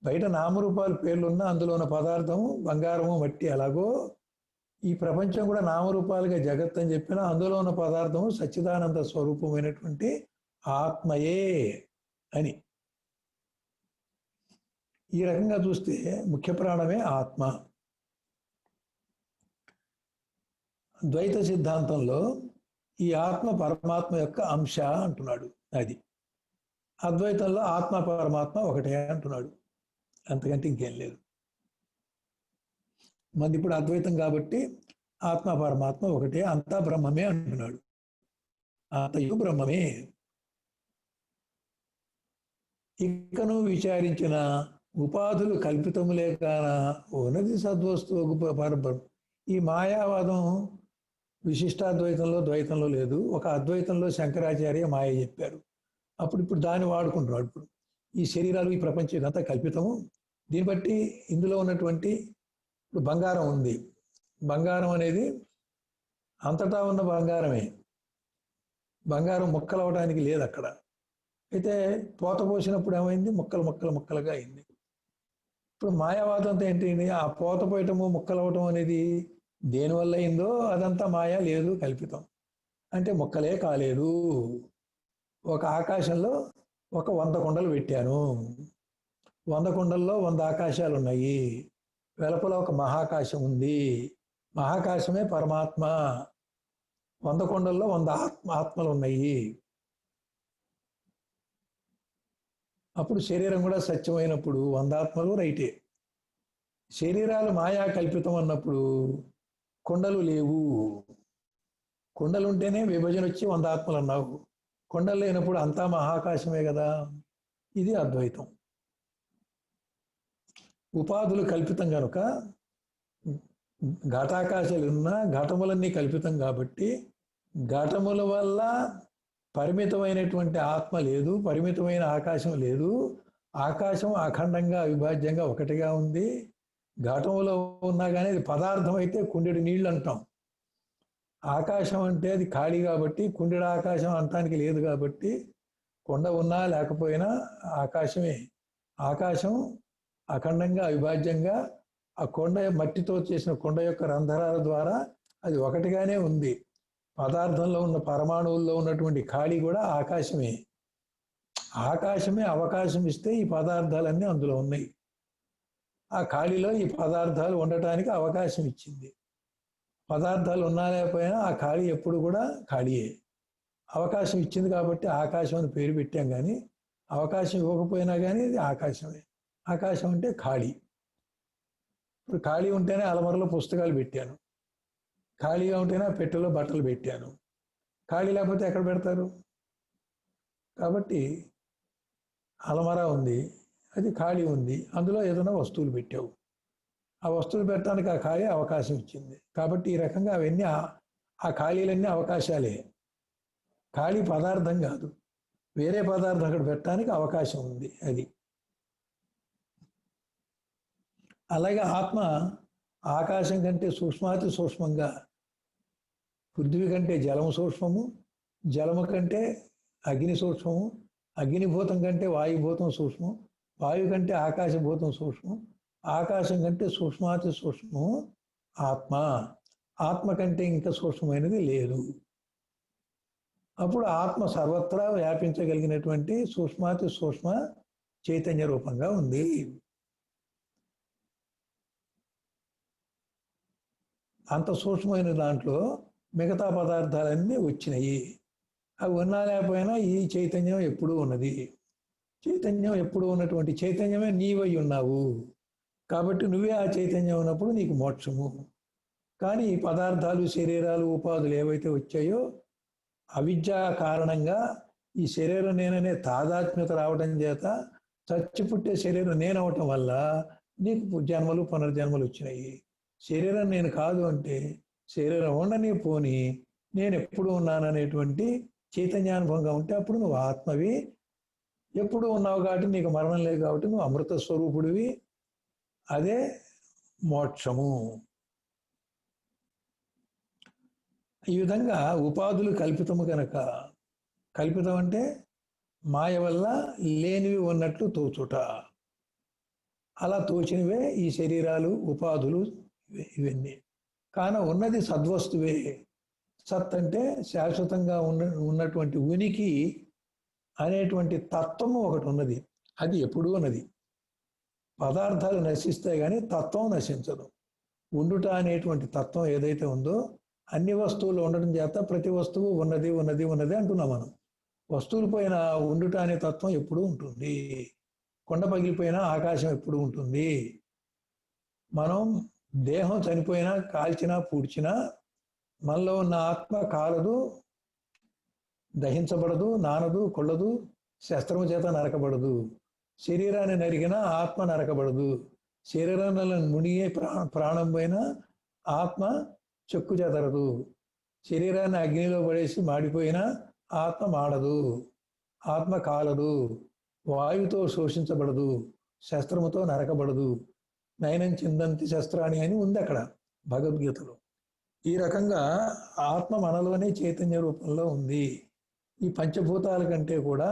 బయట నామరూపాలు పేర్లున్నా అందులో ఉన్న పదార్థము బంగారము, మట్టి. అలాగో ఈ ప్రపంచం కూడా నామరూపాలుగా జగత్ అని చెప్పినా అందులో ఉన్న పదార్థము సచ్చిదానంద స్వరూపమైనటువంటి ఆత్మయే అని. ఈ రకంగా చూస్తే ముఖ్య ప్రాణమే ఆత్మ. ద్వైత సిద్ధాంతంలో ఈ ఆత్మ పరమాత్మ యొక్క అంశ అంటున్నాడు. అది అద్వైతంలో ఆత్మ పరమాత్మ ఒకటే అంటున్నాడు. అంతకంటే ఇంకేం లేదు. మంది ఇప్పుడు అద్వైతం కాబట్టి ఆత్మ పరమాత్మ ఒకటే, అంతా బ్రహ్మమే అంటున్నాడు. అంతయు బ్రహ్మమే. ఇకను విచారించిన ఉపాధులు కల్పితములే కాన ఉన్నది సద్వస్తువు పరబ్రహ్మ. ఈ మాయావాదం విశిష్టాద్వైతంలో, ద్వైతంలో లేదు. ఒక అద్వైతంలో శంకరాచార్య మాయ చెప్పారు. ఇప్పుడు దాన్ని వాడుకుంటున్నాడు. ఇప్పుడు ఈ శరీరాలు, ఈ ప్రపంచం ఇదంతా కల్పితము. దీన్ని బట్టి ఇందులో ఉన్నటువంటి ఇప్పుడు బంగారం ఉంది. బంగారం అనేది అంతటా ఉన్న బంగారమే. బంగారం ముక్కలు అవడానికి లేదు అక్కడ. అయితే పోత పోసినప్పుడు ఏమైంది? ముక్కలుగా అయింది. ఇప్పుడు మాయావాదంతో ఏంటి? ఆ పోత పోయటము, ముక్కలు అవటం అనేది దేనివల్ల అయిందో అదంతా మాయా, లేదు కల్పితం. అంటే ముక్కలే కాలేదు. ఒక ఆకాశంలో 100 కుండలు పెట్టాను. 100 కుండల్లో 100 ఆకాశాలు ఉన్నాయి. వెలుపల ఒక మహాకాశం ఉంది. మహాకాశమే పరమాత్మ. 100 కుండల్లో 100 ఆత్మలు ఉన్నాయి. అప్పుడు శరీరం కూడా సత్యమైనప్పుడు 100 ఆత్మలు రైటే. శరీరాలు మాయా కల్పితం అన్నప్పుడు కొండలు లేవు. కొండలు ఉంటేనే విభజన వచ్చి 100 ఆత్మలు అన్నావు. కొండలు లేనప్పుడు అంతా మహాకాశమే కదా. ఇది అద్వైతం. ఉపాధులు కల్పితం కనుక ఘటాకాశాలు ఉన్నా ఘటములన్నీ కల్పితం కాబట్టి ఘటముల వల్ల పరిమితమైనటువంటి ఆత్మ లేదు, పరిమితమైన ఆకాశం లేదు. ఆకాశం అఖండంగా అవిభాజ్యంగా ఒకటిగా ఉంది. ఘటములో ఉన్నా కానీ అది పదార్థం అయితే కుండెడు నీళ్ళు అంటాం. ఆకాశం అంటే అది ఖాళీ కాబట్టి కుండెడు ఆకాశం అంటానికి లేదు కాబట్టి కొండ ఉన్నా లేకపోయినా ఆకాశమే. ఆకాశం అఖండంగా అవిభాజ్యంగా ఆ కొండ మట్టితో చేసిన కొండ యొక్క రంధ్రాల ద్వారా అది ఒకటిగానే ఉంది. పదార్థంలో ఉన్న పరమాణువుల్లో ఉన్నటువంటి ఖాళీ కూడా ఆకాశమే. ఆకాశమే అవకాశం ఇస్తే ఈ పదార్థాలన్నీ అందులో ఉన్నాయి. ఆ ఖాళీలో ఈ పదార్థాలు ఉండటానికి అవకాశం ఇచ్చింది. పదార్థాలు ఉన్నా లేకపోయినా ఆ ఖాళీ ఎప్పుడు కూడా ఖాళీయే. అవకాశం ఇచ్చింది కాబట్టి ఆకాశం అని పేరు పెట్టాం. కానీ అవకాశం ఇవ్వకపోయినా కానీ ఇది ఆకాశమే. ఆకాశం అంటే ఖాళీ. ఇప్పుడు ఖాళీ ఉంటేనే అలమరలో పుస్తకాలు పెట్టాను, ఖాళీగా ఉంటేనే పెట్టెలో బట్టలు పెట్టాను. ఖాళీ లేకపోతే ఎక్కడ పెడతారు? కాబట్టి అలమర ఉంది, అది ఖాళీ ఉంది, అందులో ఏదైనా వస్తువులు పెట్టావు, ఆ వస్తువులు పెట్టడానికి ఆ ఖాళీ అవకాశం ఇచ్చింది. కాబట్టి ఈ రకంగా అవన్నీ ఆ ఖాళీలన్నీ అవకాశాలే, ఖాళీ పదార్థం కాదు. వేరే పదార్థం అక్కడ పెట్టడానికి అవకాశం ఉంది. అది అలాగే ఆత్మ ఆకాశం కంటే సూక్ష్మాతి సూక్ష్మంగా, పృథ్వీ కంటే జలము సూక్ష్మము, జలము కంటే అగ్ని సూక్ష్మము, అగ్నిభూతం కంటే వాయుభూతం సూక్ష్మం, వాయు కంటే ఆకాశభూతం సూక్ష్మం, ఆకాశం కంటే సూక్ష్మాతి సూక్ష్మము ఆత్మ. ఆత్మ కంటే ఇంకా సూక్ష్మమైనది లేదు. అప్పుడు ఆత్మ సర్వత్రా వ్యాపించగలిగినటువంటి సూక్ష్మాతి సూక్ష్మ చైతన్య రూపంగా ఉంది. అంత సూక్ష్మమైన దాంట్లో మిగతా పదార్థాలన్నీ వచ్చినాయి. అవి ఉన్నా లేకపోయినా ఈ చైతన్యం ఎప్పుడూ ఉన్నది. చైతన్యం ఎప్పుడూ ఉన్నటువంటి చైతన్యమే నీవై ఉన్నావు. కాబట్టి నువ్వే ఆ చైతన్యం ఉన్నప్పుడు నీకు మోక్షము. కానీ ఈ పదార్థాలు, శరీరాలు, ఉపాధులు ఏవైతే వచ్చాయో అవిద్య కారణంగా ఈ శరీరం నేననే తాదాత్మ్యత రావడం చేత చచ్చి పుట్టే శరీరం నేనవటం వల్ల నీకు జన్మలు పునర్జన్మలు వచ్చినాయి. శరీరం నేను కాదు అంటే శరీరం ఉండని పోని నేను ఎప్పుడు ఉన్నాననేటువంటి చైతన్యానుభవంగా ఉంటే అప్పుడు నువ్వు ఆత్మవి. ఎప్పుడు ఉన్నావు కాబట్టి నీకు మరణం లేదు కాబట్టి నువ్వు అమృత స్వరూపుడివి. అదే మోక్షము. ఈ విధంగా ఉపాధులు కల్పితము కనుక, కల్పితం అంటే మాయ వల్ల లేనివి ఉన్నట్లు తోచుట, అలా తోచినవే ఈ శరీరాలు, ఉపాధులు, ఇవన్నీ. కాన ఉన్నది సద్వస్తువే. సత్ అంటే శాశ్వతంగా ఉన్నటువంటి ఉనికి అనేటువంటి తత్వము ఒకటి ఉన్నది. అది ఎప్పుడూ ఉన్నది. పదార్థాలు నశిస్తాయి కానీ తత్వం నశించదు. ఉండుట అనేటువంటి తత్వం ఏదైతే ఉందో అన్ని వస్తువులు ఉండడం చేత ప్రతి వస్తువు ఉన్నది ఉన్నది ఉన్నది అంటున్నాం మనం. వస్తువుల పైన ఉండుట అనే తత్వం ఎప్పుడూ ఉంటుంది. కొండ పగిలిపోయినా ఆకాశం ఎప్పుడూ ఉంటుంది. మనం దేహం చనిపోయినా, కాల్చినా, పూడ్చినా మనలో ఉన్న ఆత్మ కాలదు, దహించబడదు, నానదు, కొల్లదు, శస్త్రము చేత నరకబడదు. శరీరాన్ని నరికినా ఆత్మ నరకబడదు. శరీరంలో మునిగే ప్రాణం పైన ఆత్మ చెక్కు చెదరదు. శరీరాన్ని అగ్నిలో పడేసి మాడిపోయినా ఆత్మ మాడదు, ఆత్మ కాలదు, వాయువుతో శోషించబడదు, శస్త్రముతో నరకబడదు. నయనం చిందంతి శస్త్రాన్ని అని ఉంది అక్కడ భగవద్గీతలో. ఈ రకంగా ఆత్మ మనలోనే చైతన్య రూపంలో ఉంది. ఈ పంచభూతాల కంటే కూడా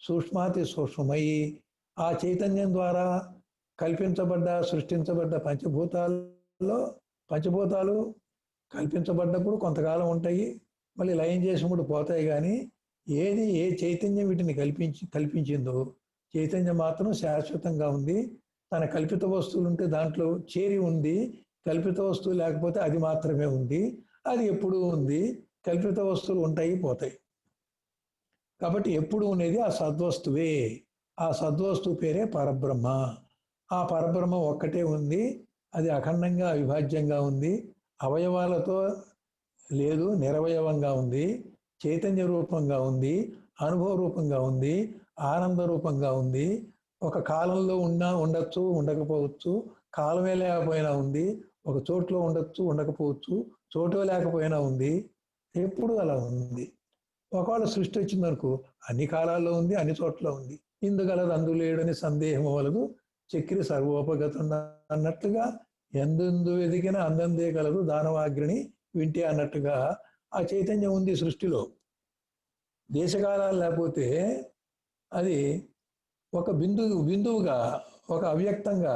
సూక్ష్మాతి సూక్ష్మమై ఆ చైతన్యం ద్వారా కల్పించబడ్డ, సృష్టించబడ్డ పంచభూతాలు కల్పించబడ్డప్పుడు కొంతకాలం ఉంటాయి, మళ్ళీ లయం చేసినప్పుడు పోతాయి. కానీ ఏ చైతన్యం వీటిని కల్పించిందో చైతన్యం మాత్రం శాశ్వతంగా ఉంది. తన కల్పిత వస్తువులు ఉంటే దాంట్లో చేరి ఉంది, కల్పిత వస్తువు లేకపోతే అది మాత్రమే ఉంది. అది ఎప్పుడూ ఉంది. కల్పిత వస్తువులు ఉంటాయి, పోతాయి. కాబట్టి ఎప్పుడు ఉండేది ఆ సద్వస్తువే. ఆ సద్వస్తువు పేరే పరబ్రహ్మ. ఆ పరబ్రహ్మ ఒక్కటే ఉంది. అది అఖండంగా అవిభాజ్యంగా ఉంది. అవయవాలతో లేదు, నిరవయవంగా ఉంది. చైతన్య రూపంగా ఉంది, అనుభవ రూపంగా ఉంది, ఆనంద రూపంగా ఉంది. ఒక కాలంలో ఉండొచ్చు, ఉండకపోవచ్చు. కాలమే లేకపోయినా ఉంది. ఒక చోట్లో ఉండొచ్చు, ఉండకపోవచ్చు. చోటు లేకపోయినా ఉంది. ఎప్పుడు అలా ఉంది. ఒకవేళ సృష్టి వచ్చిందనుకో అన్ని కాలాల్లో ఉంది, అన్ని చోట్ల ఉంది. ఇందుగలదు అందులేడని సందేహం వలదు చక్రి సర్వోపగతం అన్నట్లుగా ఎందెందు వెదికిన అందందే కలదు దానవాగ్రిని వింటే అన్నట్టుగా ఆ చైతన్యం ఉంది సృష్టిలో. దేశకాలాలు లేకపోతే అది ఒక బిందువుగా, ఒక అవ్యక్తంగా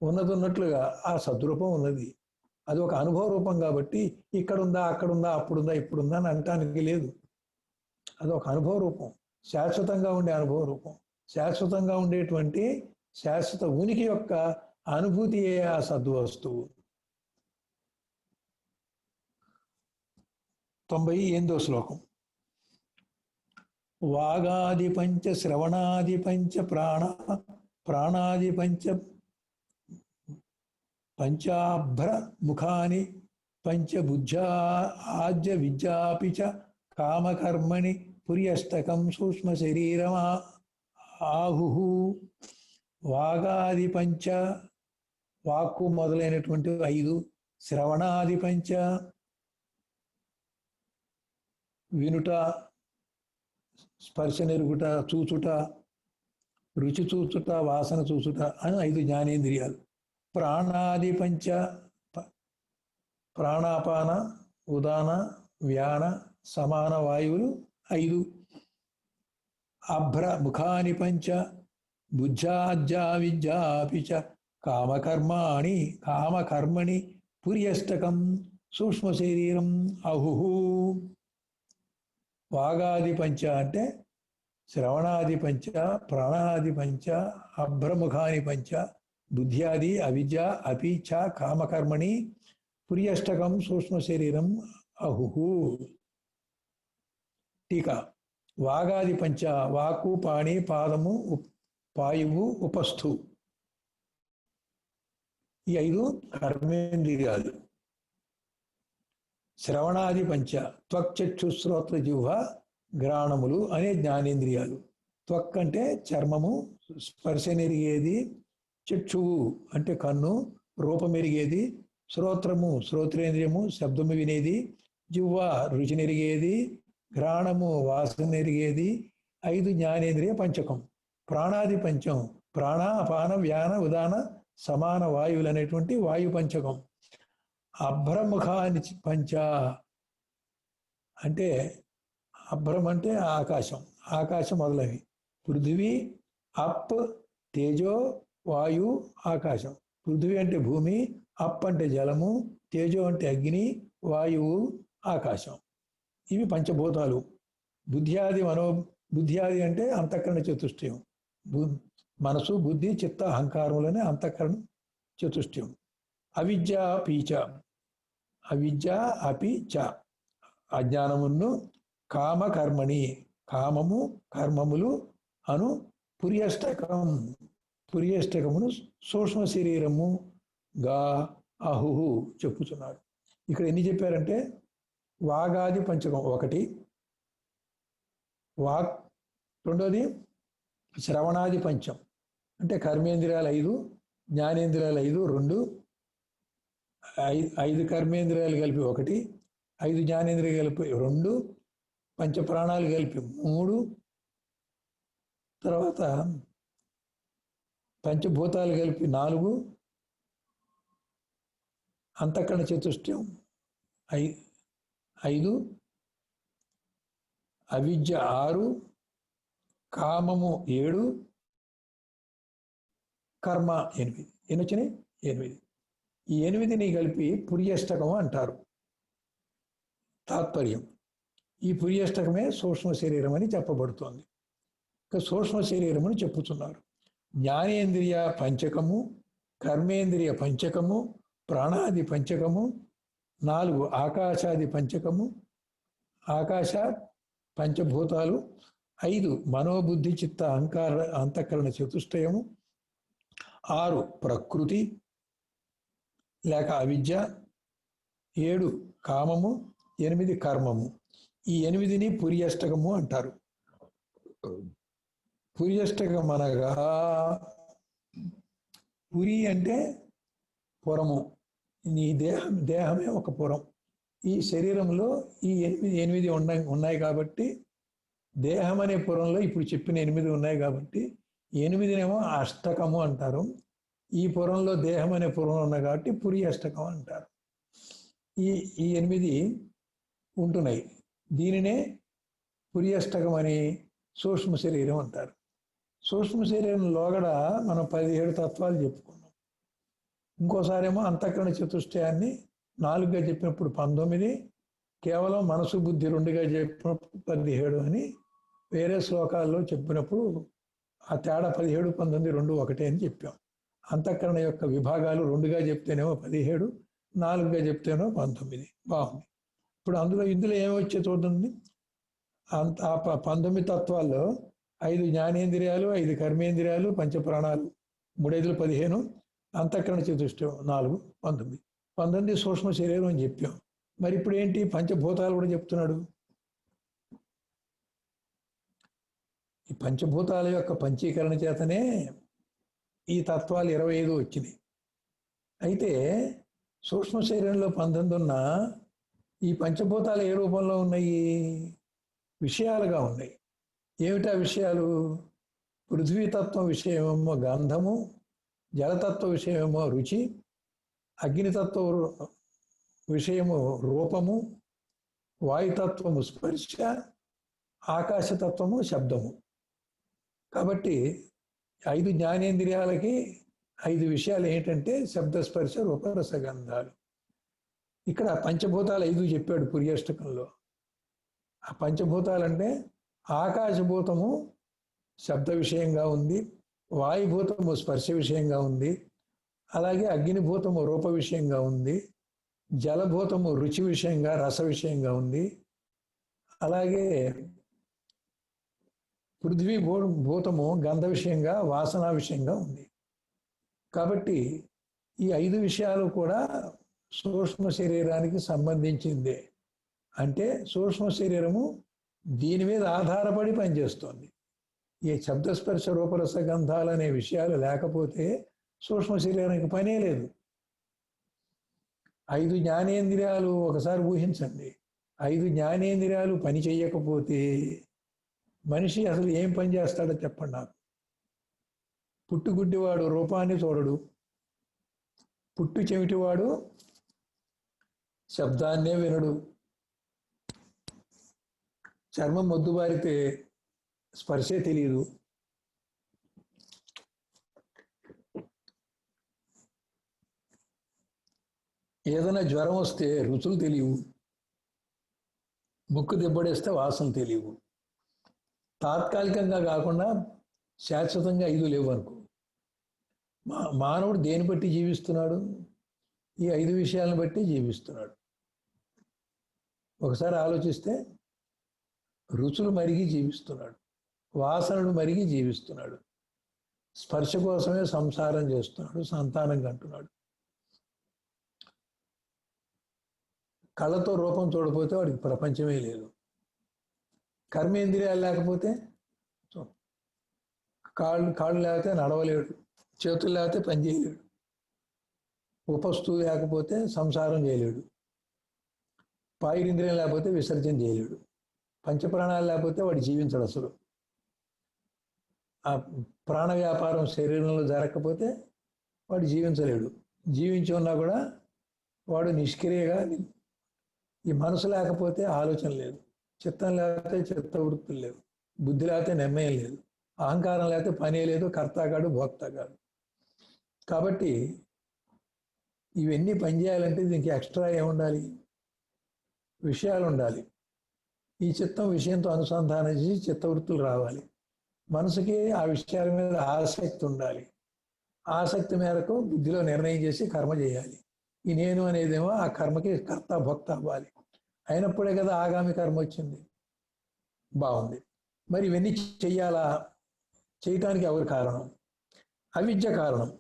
ఉన్నట్లుగా ఆ సద్రూపం ఉన్నది. అది ఒక అనుభవ రూపం కాబట్టి ఇక్కడుందా, అక్కడుందా, అప్పుడుందా, ఇప్పుడుందా అని అనటానికి లేదు. అది ఒక అనుభవ రూపం, శాశ్వతంగా ఉండే అనుభవ రూపం. శాశ్వతంగా ఉండేటువంటి శాశ్వత ఉనికి యొక్క అనుభూతియే ఆ సద్వస్తువు. 98వ శ్లోకం. వాగాది పంచ శ్రవణాది పంచ ప్రాణ ప్రాణాది పంచాభ్ర ముఖాని పంచబుద్ధ్యా ఆద్య విద్యాపి చ కామకర్మణి పుర్యష్టకం సూక్ష్మ శరీరమా ఆహు. వాగాది పంచ, వాక్కు మొదలైనటువంటి 5, శ్రవణాది పంచ, వినుట, స్పర్శ నెరుగుట, చూచుట, రుచి చూచుట, వాసన చూచుట అని 5 జ్ఞానేంద్రియాలు. ప్రాణాది పంచ, ప్రాణాపాన ఉదాన వ్యాన సమాన వాయువులు 5. అభ్ర ముఖాని పంచ బుద్ధ్యాజ్జా విద్యాపి చ కామకర్మణి పుర్యష్టకం సూక్ష్మ శరీరం అహుహు. వాగాది పంచ అంటే శ్రవణాది పంచ, ప్రాణాది పంచ, అభ్రముఖాని పంచ, బుద్ధ్యాది అవిద్య అపి చ కామకర్మణి పుర్యష్టకం సూక్ష్మ శరీరం అహుహు. టీకా. వాగాది పంచ, వాకు, పాణి, పాదము, పాయువు, ఉపస్థు, ఈ 5 కర్మేంద్రియాలు. శ్రవణాది పంచ, త్వక్ చక్షు శ్రోత్ర జిహ్వ గ్రాణములు అనే జ్ఞానేంద్రియాలు. త్వక్ అంటే చర్మము, స్పర్శ నెరిగేది, చక్షువు అంటే కన్ను, రూపమెరిగేది, శ్రోత్రము శ్రోత్రేంద్రియము శబ్దము వినేది, జిహ్వ రుచి నెరిగేది, ఘ్రాణము వాసన నెరిగేది. 5 జ్ఞానేంద్రియ పంచకం. ప్రాణాది పంచం, ప్రాణ అపాన వ్యాన ఉదాన సమాన వాయువులు అనేటువంటి వాయు పంచకం. అభ్రముఖాని పంచ అంటే అభ్రం అంటే ఆకాశం, ఆకాశం మొదలవి. పృథివీ, అప్, తేజో, వాయు, ఆకాశం. పృథివీ అంటే భూమి, అప్ అంటే జలము, తేజో అంటే అగ్ని, వాయువు, ఆకాశం. ఇవి పంచభూతాలు. బుద్ధ్యాది అంటే అంతఃకరణ చతుష్టయం. మనసు, బుద్ధి, చిత్త, అహంకారములనే అంతఃకరణ చతుష్టయం. అవిద్య పీచ, అవిద్య అపి చ అజ్ఞానమును, కామకర్మణి కామము కర్మములు అను పుర్యష్టకమును సూక్ష్మ శరీరము గా అహుహు చెప్పుచున్నాడు. ఇక్కడ ఎన్ని చెప్పారంటే వాగాది పంచకం 1, వాక్ 2, శ్రవణాది పంచం అంటే కర్మేంద్రియాలు 5, జ్ఞానేంద్రియాలు 5, 2, 5 కర్మేంద్రియాలు కలిపి 1, 5 జ్ఞానేంద్రియాలు కలిపి 2, పంచప్రాణాలు కలిపి 3, తర్వాత పంచభూతాలు కలిపి 4, అంతఃకరణ చతుష్టయం 5, అవిద్య 6, కామము 7, కర్మ 8. ఎన్ని వచ్చినాయి? 8. ఈ 8ని కలిపి పుర్యష్టకం అంటారు. తాత్పర్యం, ఈ పుర్యష్టకమే సూక్ష్మ శరీరం అని చెప్పబడుతోంది. ఇక సూక్ష్మ శరీరముని చెప్పుతున్నారు. జ్ఞానేంద్రియ పంచకము, కర్మేంద్రియ పంచకము, ప్రాణాది పంచకము, 4 ఆకాశాది పంచకము, ఆకాశ పంచభూతాలు, 5 మనోబుద్ధి చిత్త అహంకార అంతఃకరణ చతుష్టయము, 6 ప్రకృతి లేక అవిద్య, 7 కామము, 8 కర్మము. ఈ 8ని పుర్యష్టకము అంటారు. పుర్యష్టకం అనగా పురి అంటే పురము. నీ దేహమే ఒక పురం. ఈ శరీరంలో ఈ 8 ఉన్నాయి కాబట్టి, దేహం అనే పురంలో ఇప్పుడు చెప్పిన 8 ఉన్నాయి కాబట్టి 8నేమో అష్టకము అంటారు. ఈ పురంలో దేహం అనే పురం ఉన్నాయి కాబట్టి పురి అష్టకం అంటారు. ఈ 8 ఉంటున్నాయి. దీనినే పురి అష్టకం అని సూక్ష్మ శరీరం అంటారు. సూక్ష్మ శరీరం లోగడ మనం 17 తత్వాలు చెప్పుకున్నాం. ఇంకోసారేమో అంతఃకరణ చతుష్టయాన్ని 4గా చెప్పినప్పుడు 19, కేవలం మనసు బుద్ధి 2గా చెప్పినప్పుడు 17 అని వేరే శ్లోకాల్లో చెప్పినప్పుడు ఆ తేడా 17, 19 2 ఒకటే అని చెప్పాం. అంతఃకరణ యొక్క విభాగాలు 2గా చెప్తేనేమో 17, 4గా చెప్తేనేమో 19. బాగుంది. ఇప్పుడు ఇందులో ఏమొచ్చే చూడండి. 19 తత్వాల్లో 5 జ్ఞానేంద్రియాలు, 5 కర్మేంద్రియాలు, పంచప్రాణాలు, 3 5 15, అంతఃకరణ చతుష్టయం 4 19. 19 సూక్ష్మ శరీరం అని చెప్పాం. మరి ఇప్పుడు ఏంటి, పంచభూతాలు కూడా చెప్తున్నాడు. ఈ పంచభూతాల యొక్క పంచీకరణ చేతనే ఈ తత్వాలు 25 వచ్చినాయి. అయితే సూక్ష్మ శరీరంలో 19 ఉన్న ఈ పంచభూతాలు ఏ రూపంలో ఉన్నాయి? విషయాలుగా ఉన్నాయి. ఏమిటా విషయాలు? పృథ్వీతత్వం విషయమేమో గంధము, జలతత్వ విషయమేమో రుచి, అగ్నితత్వ విషయము రూపము, వాయుతత్వము స్పర్శ, ఆకాశతత్వము శబ్దము. కాబట్టి 5 జ్ఞానేంద్రియాలకి 5 విషయాలు ఏంటంటే శబ్దస్పర్శ రూపరసగంధాలు. ఇక్కడ పంచభూతాలు 5 చెప్పాడు పుర్యాష్టకంలో. ఆ పంచభూతాలంటే ఆకాశభూతము శబ్ద విషయంగా ఉంది, వాయుభూతము స్పర్శ విషయంగా ఉంది, అలాగే అగ్నిభూతము రూప విషయంగా ఉంది, జలభూతము రుచి విషయంగా రస విషయంగా ఉంది, అలాగే పృథ్వీ భూతము గంధ విషయంగా వాసన విషయంగా ఉంది. కాబట్టి ఈ 5 విషయాలు కూడా సూక్ష్మ శరీరానికి సంబంధించిందే. అంటే సూక్ష్మ శరీరము దీని మీద ఆధారపడి పనిచేస్తుంది. ఈ శబ్దస్పర్శ రూపరస గంధాలు అనే విషయాలు లేకపోతే సూక్ష్మ శరీరానికి పనే లేదు. 5 జ్ఞానేంద్రియాలు ఒకసారి ఊహించండి. 5 జ్ఞానేంద్రియాలు పని చేయకపోతే మనిషి అసలు ఏం పని చేస్తాడో చెప్పండి నాకు. పుట్టుగుడ్డివాడు రూపాన్ని చూడడు, పుట్టు చెవిటివాడు శబ్దాన్నే వినడు, చర్మం మొద్దుబారితే స్పర్శే తెలియదు, ఏదైనా జ్వరం వస్తే రుచులు తెలియవు, ముక్కు దెబ్బడేస్తే వాసన తెలియవు. తాత్కాలికంగా కాకుండా శాశ్వతంగా 5 లేవు అనుకో. మానవుడు దేని బట్టి జీవిస్తున్నాడు? ఈ 5 విషయాలను బట్టి జీవిస్తున్నాడు. ఒకసారి ఆలోచిస్తే రుచులు మరిగి జీవిస్తున్నాడు, వాసనలు మరిగి జీవిస్తున్నాడు, స్పర్శ కోసమే సంసారం చేస్తున్నాడు, సంతానం కంటున్నాడు. కళ్ళతో రూపం చూడకపోతే వాడికి ప్రపంచమే లేదు. కర్మేంద్రియాలు లేకపోతే కాళ్ళు లేకపోతే నడవలేడు, చేతులు లేకపోతే పని చేయలేడు, ఉపస్తు లేకపోతే సంసారం చేయలేడు, పాయిరింద్రియం లేకపోతే విసర్జన చేయలేడు, పంచప్రాణాలు లేకపోతే వాడు జీవించడు. అసలు ఆ ప్రాణ వ్యాపారం శరీరంలో జరగకపోతే వాడు జీవించలేడు. జీవించి ఉన్నా కూడా వాడు నిష్క్రియగా. ఈ మనసు లేకపోతే ఆలోచన లేదు, చిత్తం లేకపోతే చిత్తవృత్తులు లేవు, బుద్ధి లేకపోతే నిర్ణయం లేదు, అహంకారం లేకపోతే పనే లేదు, కర్తగాడు భోక్తగాడు. కాబట్టి ఇవన్నీ పనిచేయాలంటే దీనికి ఎక్స్ట్రా ఏముండాలి? విషయాలు ఉండాలి. ఈ చిత్తం విషయంతో అనుసంధానం చేసి చిత్తవృత్తులు రావాలి. మనసుకి ఆ విషయాల మీద ఆసక్తి ఉండాలి. ఆసక్తి మేరకు బుద్ధిలో నిర్ణయం చేసి కర్మ చేయాలి. ఈ నేను అనేదేమో ఆ కర్మకి కర్త భోక్త అవ్వాలి. అయినప్పుడే కదా ఆగామి కర్మ వచ్చింది. బాగుంది. మరి ఇవన్నీ చెయ్యాలా? చేయటానికి ఎవరి కారణం? అవిద్య కారణం,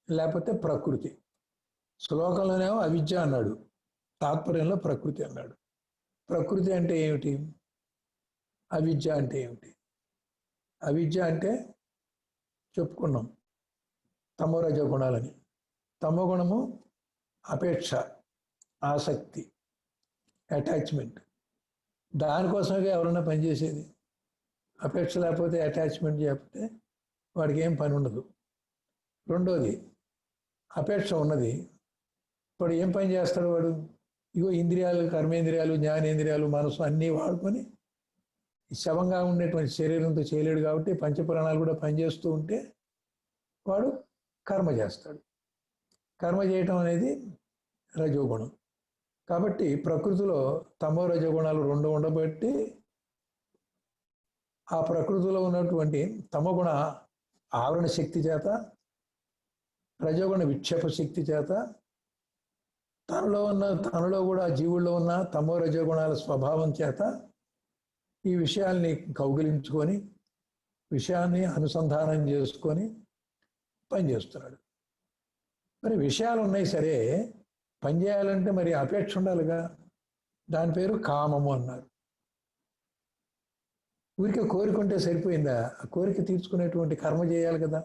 లేకపోతే ప్రకృతి. శ్లోకంలోనేమో అవిద్య అన్నాడు, తాత్పర్యంలో ప్రకృతి అన్నాడు. ప్రకృతి అంటే ఏమిటి? అవిద్య అంటే ఏమిటి? అవిద్య అంటే చెప్పుకున్నాం తమో రజో గుణాలని. తమో గుణము అపేక్ష, ఆసక్తి, అటాచ్మెంట్. దానికోసమే ఎవరన్నా పనిచేసేది. అపేక్ష లేకపోతే, అటాచ్మెంట్ చేయకపోతే వాడికి ఏం పని ఉండదు. రెండోది, అపేక్ష ఉన్నది, ఇప్పుడు ఏం పని చేస్తాడు వాడు? ఇగో ఇంద్రియాలు, కర్మేంద్రియాలు, జ్ఞానేంద్రియాలు, మనసు అన్నీ వాడుకొని శవంగా ఉండేటువంటి శరీరంతో చేయలేడు. కాబట్టి పంచప్రాణాలు కూడా పనిచేస్తూ ఉంటే వాడు కర్మ చేస్తాడు. కర్మ చేయటం అనేది రజోగుణం. కాబట్టి ప్రకృతిలో తమో రజోగుణాలు 2 ఉండబట్టి ఆ ప్రకృతిలో ఉన్నటువంటి తమోగుణ ఆవరణ శక్తి చేత, రజోగుణ విక్షేప శక్తి చేత, తనలో కూడా జీవుల్లో ఉన్న తమో రజోగుణాల స్వభావం చేత ఈ విషయాల్ని కౌగిలించుకొని విషయాన్ని అనుసంధానం చేసుకొని పనిచేస్తున్నాడు. మరి విషయాలు ఉన్నాయి సరే, పనిచేయాలంటే మరి అపేక్ష ఉండాలిగా. దాని పేరు కామము అన్నారు. ఊరికే కోరికుంటే సరిపోయిందా? ఆ కోరిక తీర్చుకునేటువంటి కర్మ చేయాలి కదా.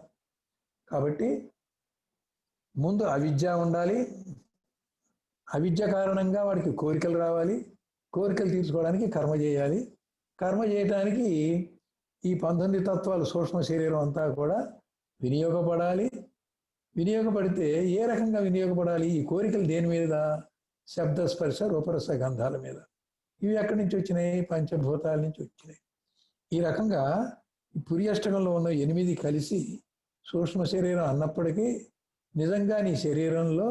కాబట్టి ముందు అవిద్య ఉండాలి, అవిద్య కారణంగా వాడికి కోరికలు రావాలి, కోరికలు తీర్చుకోవడానికి కర్మ చేయాలి, కర్మ చేయడానికి ఈ 19 తత్వాలు సూక్ష్మ శరీరం అంతా కూడా వినియోగపడాలి. వినియోగపడితే ఏ రకంగా వినియోగపడాలి? ఈ కోరికలు దేని మీద? శబ్ద స్పర్శ రూపరస గంధాల మీద. ఇవి ఎక్కడి నుంచి వచ్చినాయి? పంచభూతాల నుంచి వచ్చినాయి. ఈ రకంగా పురియష్టకంలో ఉన్న 8 కలిసి సూక్ష్మ శరీరం అన్నప్పటికీ నిజంగా నీ శరీరంలో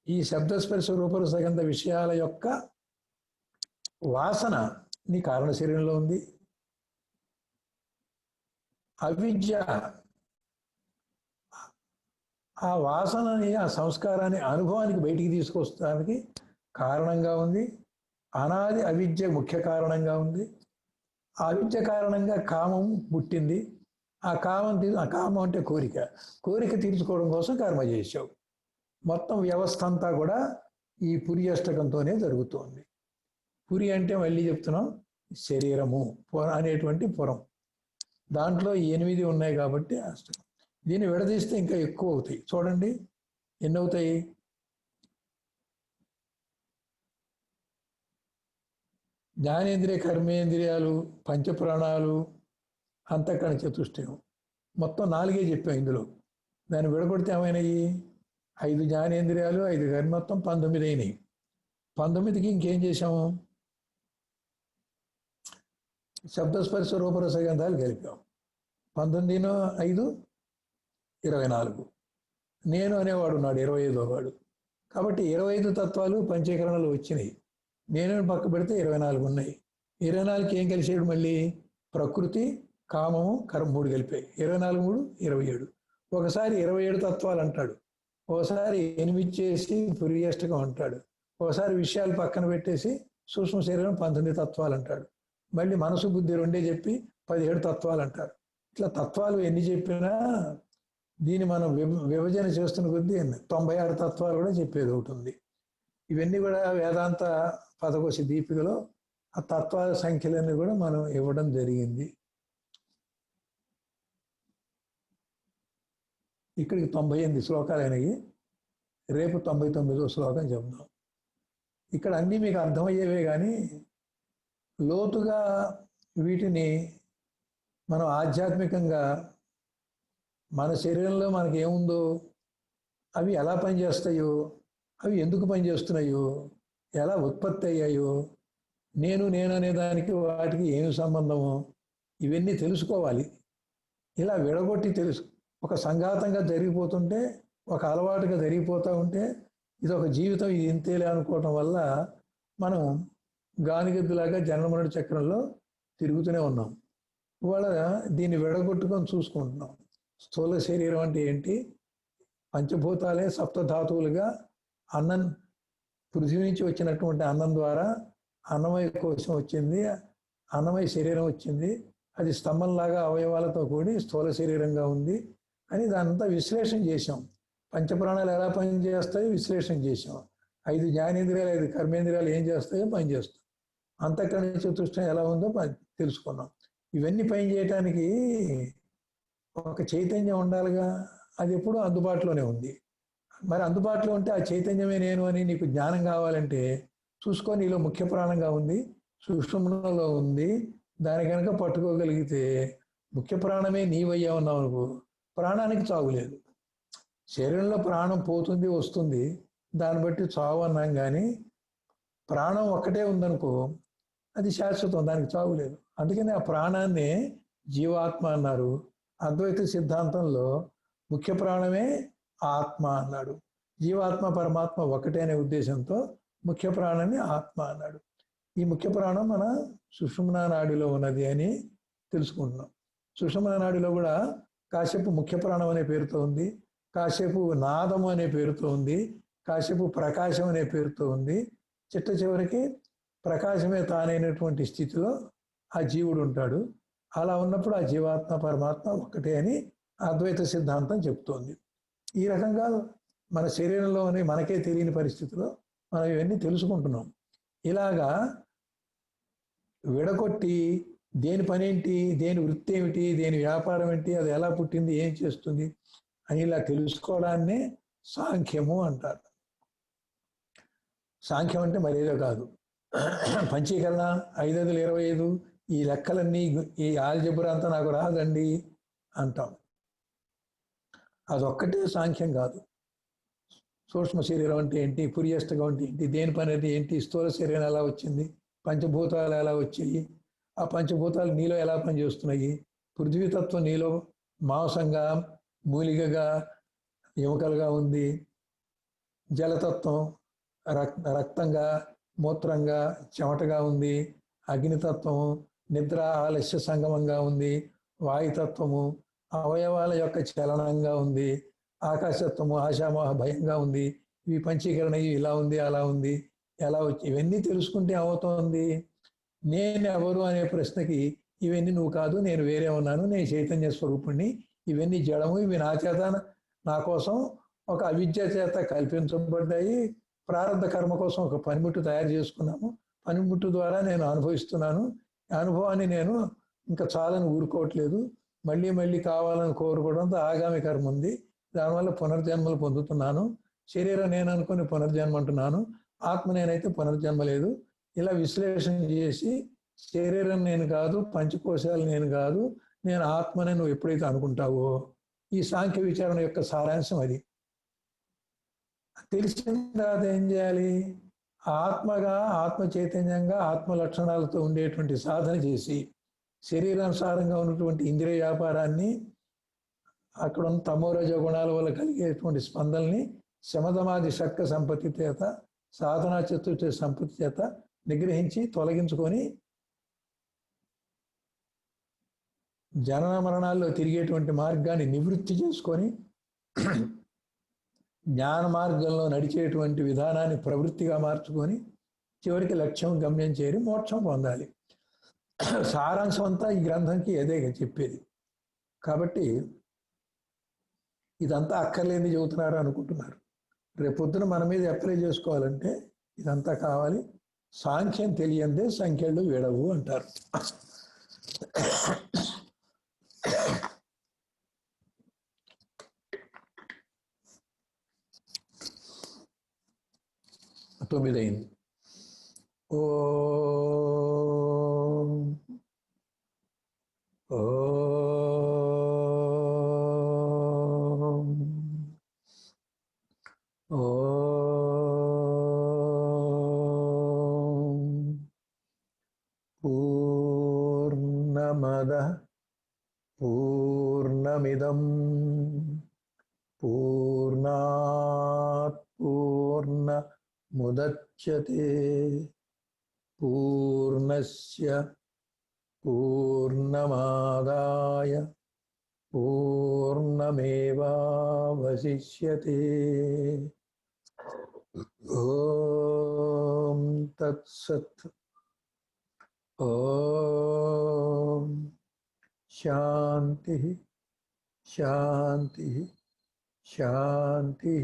ఈ శబ్దస్పర్శ రూపరస గంధ విషయాల యొక్క వాసన నీ కారణ శరీరంలో ఉంది. అవిద్య ఆ వాసనని, ఆ సంస్కారాన్ని అనుభవానికి బయటికి తీసుకొస్తానికి కారణంగా ఉంది. అనాది అవిద్య ముఖ్య కారణంగా ఉంది. ఆ అవిద్య కారణంగా కామం పుట్టింది. ఆ కామం అంటే కోరిక తీర్చుకోవడం కోసం కర్మ చేసావు. మొత్తం వ్యవస్థ అంతా కూడా ఈ పురియష్టకంతోనే జరుగుతోంది. పురి అంటే మళ్ళీ చెప్తున్నాం, శరీరము అనేటువంటి పురం. దాంట్లో 8 ఉన్నాయి కాబట్టి అష్టకం. దీన్ని విడదీస్తే ఇంకా ఎక్కువ అవుతాయి. చూడండి ఎన్ని అవుతాయి. జ్ఞానేంద్రియ, కర్మేంద్రియాలు, పంచప్రాణాలు, అంతఃకరణ చతుష్టయం, మొత్తం 4 చెప్పాం ఇందులో. దాన్ని విడగొడితే ఏమైనాయి? 5 జ్ఞానేంద్రియాలు, 5 కర్మ, మొత్తం 19 అయినాయి. 19కి ఇంకేం చేసాము? శబ్దస్పర్శ రూపరస గంధాలు కలిపాం. 19 5 24. నేను అనేవాడు ఉన్నాడు 25వ వాడు. కాబట్టి 25 తత్వాలు పంచీకరణలు వచ్చినాయి. నేను పక్క పెడితే 24 ఉన్నాయి. 24కి ఏం కలిసాడు? మళ్ళీ ప్రకృతి, కామము, కర్మ 3 కలిపాయి. 24 3 27. ఒకసారి 27 తత్వాలు అంటాడు, ఒకసారి 8 చేసి పురియష్టకం అంటాడు, ఒకసారి విషయాలు పక్కన పెట్టేసి సూక్ష్మ శరీరం 19 తత్వాలు అంటాడు, మళ్ళీ మనసు బుద్ధి 2 చెప్పి 17 తత్వాలు అంటారు. ఇట్లా తత్వాలు ఎన్ని చెప్పినా దీన్ని మనం విభజన చేస్తున్న కొద్దీ 96 తత్వాలు కూడా చెప్పేది ఒకటి ఉంది. ఇవన్నీ కూడా వేదాంత పదకోశ దీపికలో ఆ తత్వాల సంఖ్యలన్నీ కూడా మనం ఇవ్వడం జరిగింది. ఇక్కడికి 98 శ్లోకాలు అయినాయి. రేపు 99వ శ్లోకం చెప్దాం. ఇక్కడ అన్నీ మీకు అర్థమయ్యేవే కానీ లోతుగా వీటిని మనం ఆధ్యాత్మికంగా మన శరీరంలో మనకి ఏముందో, అవి ఎలా పనిచేస్తాయో, అవి ఎందుకు పనిచేస్తున్నాయో, ఎలా ఉత్పత్తి అయ్యాయో, నేను అనే దానికి వాటికి ఏమి సంబంధమో, ఇవన్నీ తెలుసుకోవాలి. ఇలా విడగొట్టి ఒక సంఘాతంగా జరిగిపోతుంటే, ఒక అలవాటుగా జరిగిపోతూ ఉంటే, ఇది ఒక జీవితం, ఇది ఇంతేలే అనుకోవటం వల్ల మనం గానిగద్దులాగా జనమరణ చక్రంలో తిరుగుతూనే ఉన్నాం. ఇవాళ దీన్ని విడగొట్టుకొని చూసుకుంటున్నాం. స్థూల శరీరం అంటే ఏంటి? పంచభూతాలే సప్తధాతువులుగా అన్నం, పృథ్వీ నుంచి వచ్చినటువంటి అన్నం ద్వారా అన్నమయ కోశం వచ్చింది, అన్నమయ శరీరం వచ్చింది. అది స్తంభంలాగా అవయవాలతో కూడి స్థూల శరీరంగా ఉంది అని దానంతా విశ్లేషణ చేశాం. పంచప్రాణాలు ఎలా పనిచేస్తాయో విశ్లేషణ చేశాం. 5 జ్ఞానేంద్రియాలు, 5 కర్మేంద్రియాలు ఏం చేస్తాయో పనిచేస్తాయి. అంతఃకరణ చతుష్టయం ఎలా ఉందో తెలుసుకున్నాం. ఇవన్నీ పని చేయటానికి ఒక చైతన్యం ఉండాలిగా. అది ఎప్పుడూ అందుబాటులోనే ఉంది. మరి అందుబాటులో ఉంటే ఆ చైతన్యమే నేను అని నీకు జ్ఞానం కావాలంటే చూసుకో, నీలో ముఖ్య ప్రాణంగా ఉంది, సూక్ష్మంలో ఉంది. దాని కనుక పట్టుకోగలిగితే ముఖ్య ప్రాణమే నీవయ్యా ఉన్నావు అనుకో, ప్రాణానికి చావులేదు. శరీరంలో ప్రాణం పోతుంది వస్తుంది, దాన్ని బట్టి చావు అన్నాం. కానీ ప్రాణం ఒక్కటే ఉందనుకో, అది శాశ్వతం, దానికి చావు లేదు. అందుకని ఆ ప్రాణాన్ని జీవాత్మ అన్నారు. అద్వైత సిద్ధాంతంలో ముఖ్య ప్రాణమే ఆత్మ అన్నాడు. జీవాత్మ పరమాత్మ ఒకటే అనే ఉద్దేశంతో ముఖ్య ప్రాణాన్ని ఆత్మ అన్నాడు. ఈ ముఖ్య ప్రాణం మన సుషుమ్నా నాడిలో ఉన్నది అని తెలుసుకుంటున్నాం. సుషుమ్నా నాడిలో కూడా కాసేపు ముఖ్య ప్రాణం అనే పేరుతో ఉంది, కాసేపు నాదము అనే పేరుతో ఉంది, కాసేపు ప్రకాశం అనే పేరుతో ఉంది. చిట్ట చివరికి ప్రకాశమే తానైనటువంటి స్థితిలో ఆ జీవుడు ఉంటాడు. అలా ఉన్నప్పుడు ఆ జీవాత్మ పరమాత్మ ఒక్కటే అని అద్వైత సిద్ధాంతం చెప్తోంది. ఈ రకంగా మన శరీరంలోని మనకే తెలియని పరిస్థితిలో మనం ఇవన్నీ తెలుసుకుంటున్నాం. ఇలాగా విడగొట్టి దేని పనేంటి, దేని వృత్తి ఏమిటి, దేని వ్యాపారం ఏంటి, అది ఎలా పుట్టింది, ఏం చేస్తుంది అని ఇలా తెలుసుకోవడాన్నే సాంఖ్యము అంటారు. సాంఖ్యం అంటే మరేదో కాదు, పంచీకరణ 525 ఈ లెక్కలన్నీ, ఈ ఆల్జబ్రా అంతా నాకు రాదండి అంటాం. అదొక్కటే సాంఖ్యం కాదు. సూక్ష్మ శరీరం అంటే ఏంటి, పురియష్టకం అంటే ఏంటి, దేని పని అంటే ఏంటి, స్థూల శరీరం ఎలా వచ్చింది, పంచభూతాలు ఎలా వచ్చాయి, ఆ పంచభూతాలు నీలో ఎలా పనిచేస్తున్నాయి, పృథ్వీతత్వం నీలో మాంసంగా, మూలికగా, ఎముకలుగా ఉంది, జలతత్వం రక్తంగా, మూత్రంగా, చెమటగా ఉంది, అగ్నితత్వము నిద్ర ఆలస్య సంగమంగా ఉంది, వాయుతత్వము అవయవాల యొక్క చలనంగా ఉంది, ఆకాశత్వము ఆశామోహ భయంగా ఉంది, ఇవి పంచీకరణ ఇలా ఉంది అలా ఉంది, ఎలా వచ్చి ఇవన్నీ తెలుసుకుంటే ఏమవుతోంది, నేను ఎవరు అనే ప్రశ్నకి ఇవన్నీ నువ్వు కాదు, నేను వేరే ఉన్నాను, నేను చైతన్య స్వరూపుణ్ణి, ఇవన్నీ జడము, ఇవి నా చేత నా కోసం ఒక అవిద్య చేత కల్పించబడ్డాయి, ప్రారంభ కర్మ కోసం ఒక పనిముట్టు తయారు చేసుకున్నాము, పనిముట్టు ద్వారా నేను అనుభవిస్తున్నాను, అనుభవాన్ని నేను ఇంకా చాలని ఊరుకోవట్లేదు, మళ్ళీ మళ్ళీ కావాలని కోరుకోవడంతో ఆగామి కర్మ ఉంది, దానివల్ల పునర్జన్మలు పొందుతున్నాను, శరీరం నేను అనుకుని పునర్జన్మ అంటున్నాను, ఆత్మ నేనైతే పునర్జన్మ లేదు. ఇలా విశ్లేషణ చేసి శరీరం నేను కాదు, పంచకోశాలు నేను కాదు, నేను ఆత్మని నువ్వు ఎప్పుడైతే అనుకుంటావో, ఈ సాంఖ్య విచారణ యొక్క సారాంశం అది. తెలిసిన తర్వాత ఏం చేయాలి, ఆత్మగా, ఆత్మ చైతన్యంగా, ఆత్మ లక్షణాలతో ఉండేటువంటి సాధన చేసి శరీరానుసారంగా ఉన్నటువంటి ఇంద్రియ వ్యాపారాన్ని, అక్కడ ఉన్న తమోరజ గుణాల వల్ల కలిగేటువంటి స్పందనల్ని శమధమాది షట్క సంపత్తి చేత, సాధనా చతుర్థ సంపత్తి చేత నిగ్రహించి తొలగించుకొని జనన మరణాల్లో తిరిగేటువంటి మార్గాన్ని నివృత్తి చేసుకొని జ్ఞాన మార్గంలో నడిచేటువంటి విధానాన్ని ప్రవృత్తిగా మార్చుకొని చివరికి లక్ష్యం గమ్యం చేరి మోక్షం పొందాలి. సారాంశం అంతా ఈ గ్రంథంకి అదే చెప్పేది. కాబట్టి ఇదంతా అక్కర్లేని చెబుతున్నారు అనుకుంటున్నారు. రేపొద్దున మన మీద అప్లై చేసుకోవాలంటే ఇదంతా కావాలి. సాంఖ్యం తెలియందే సంఖ్యలు విడవు అంటారు. తొమ్మిదైంది. ఓం ఓం ఓం పూర్ణమదః పూర్ణమిదం పూర్ణాత్ పూర్ణముదచ్యతే పూర్ణస్య పూర్ణమాదాయ పూర్ణమేవావశిష్యతే. ఓం తత్సత్. ఓం శాంతి శాంతి శాంతి.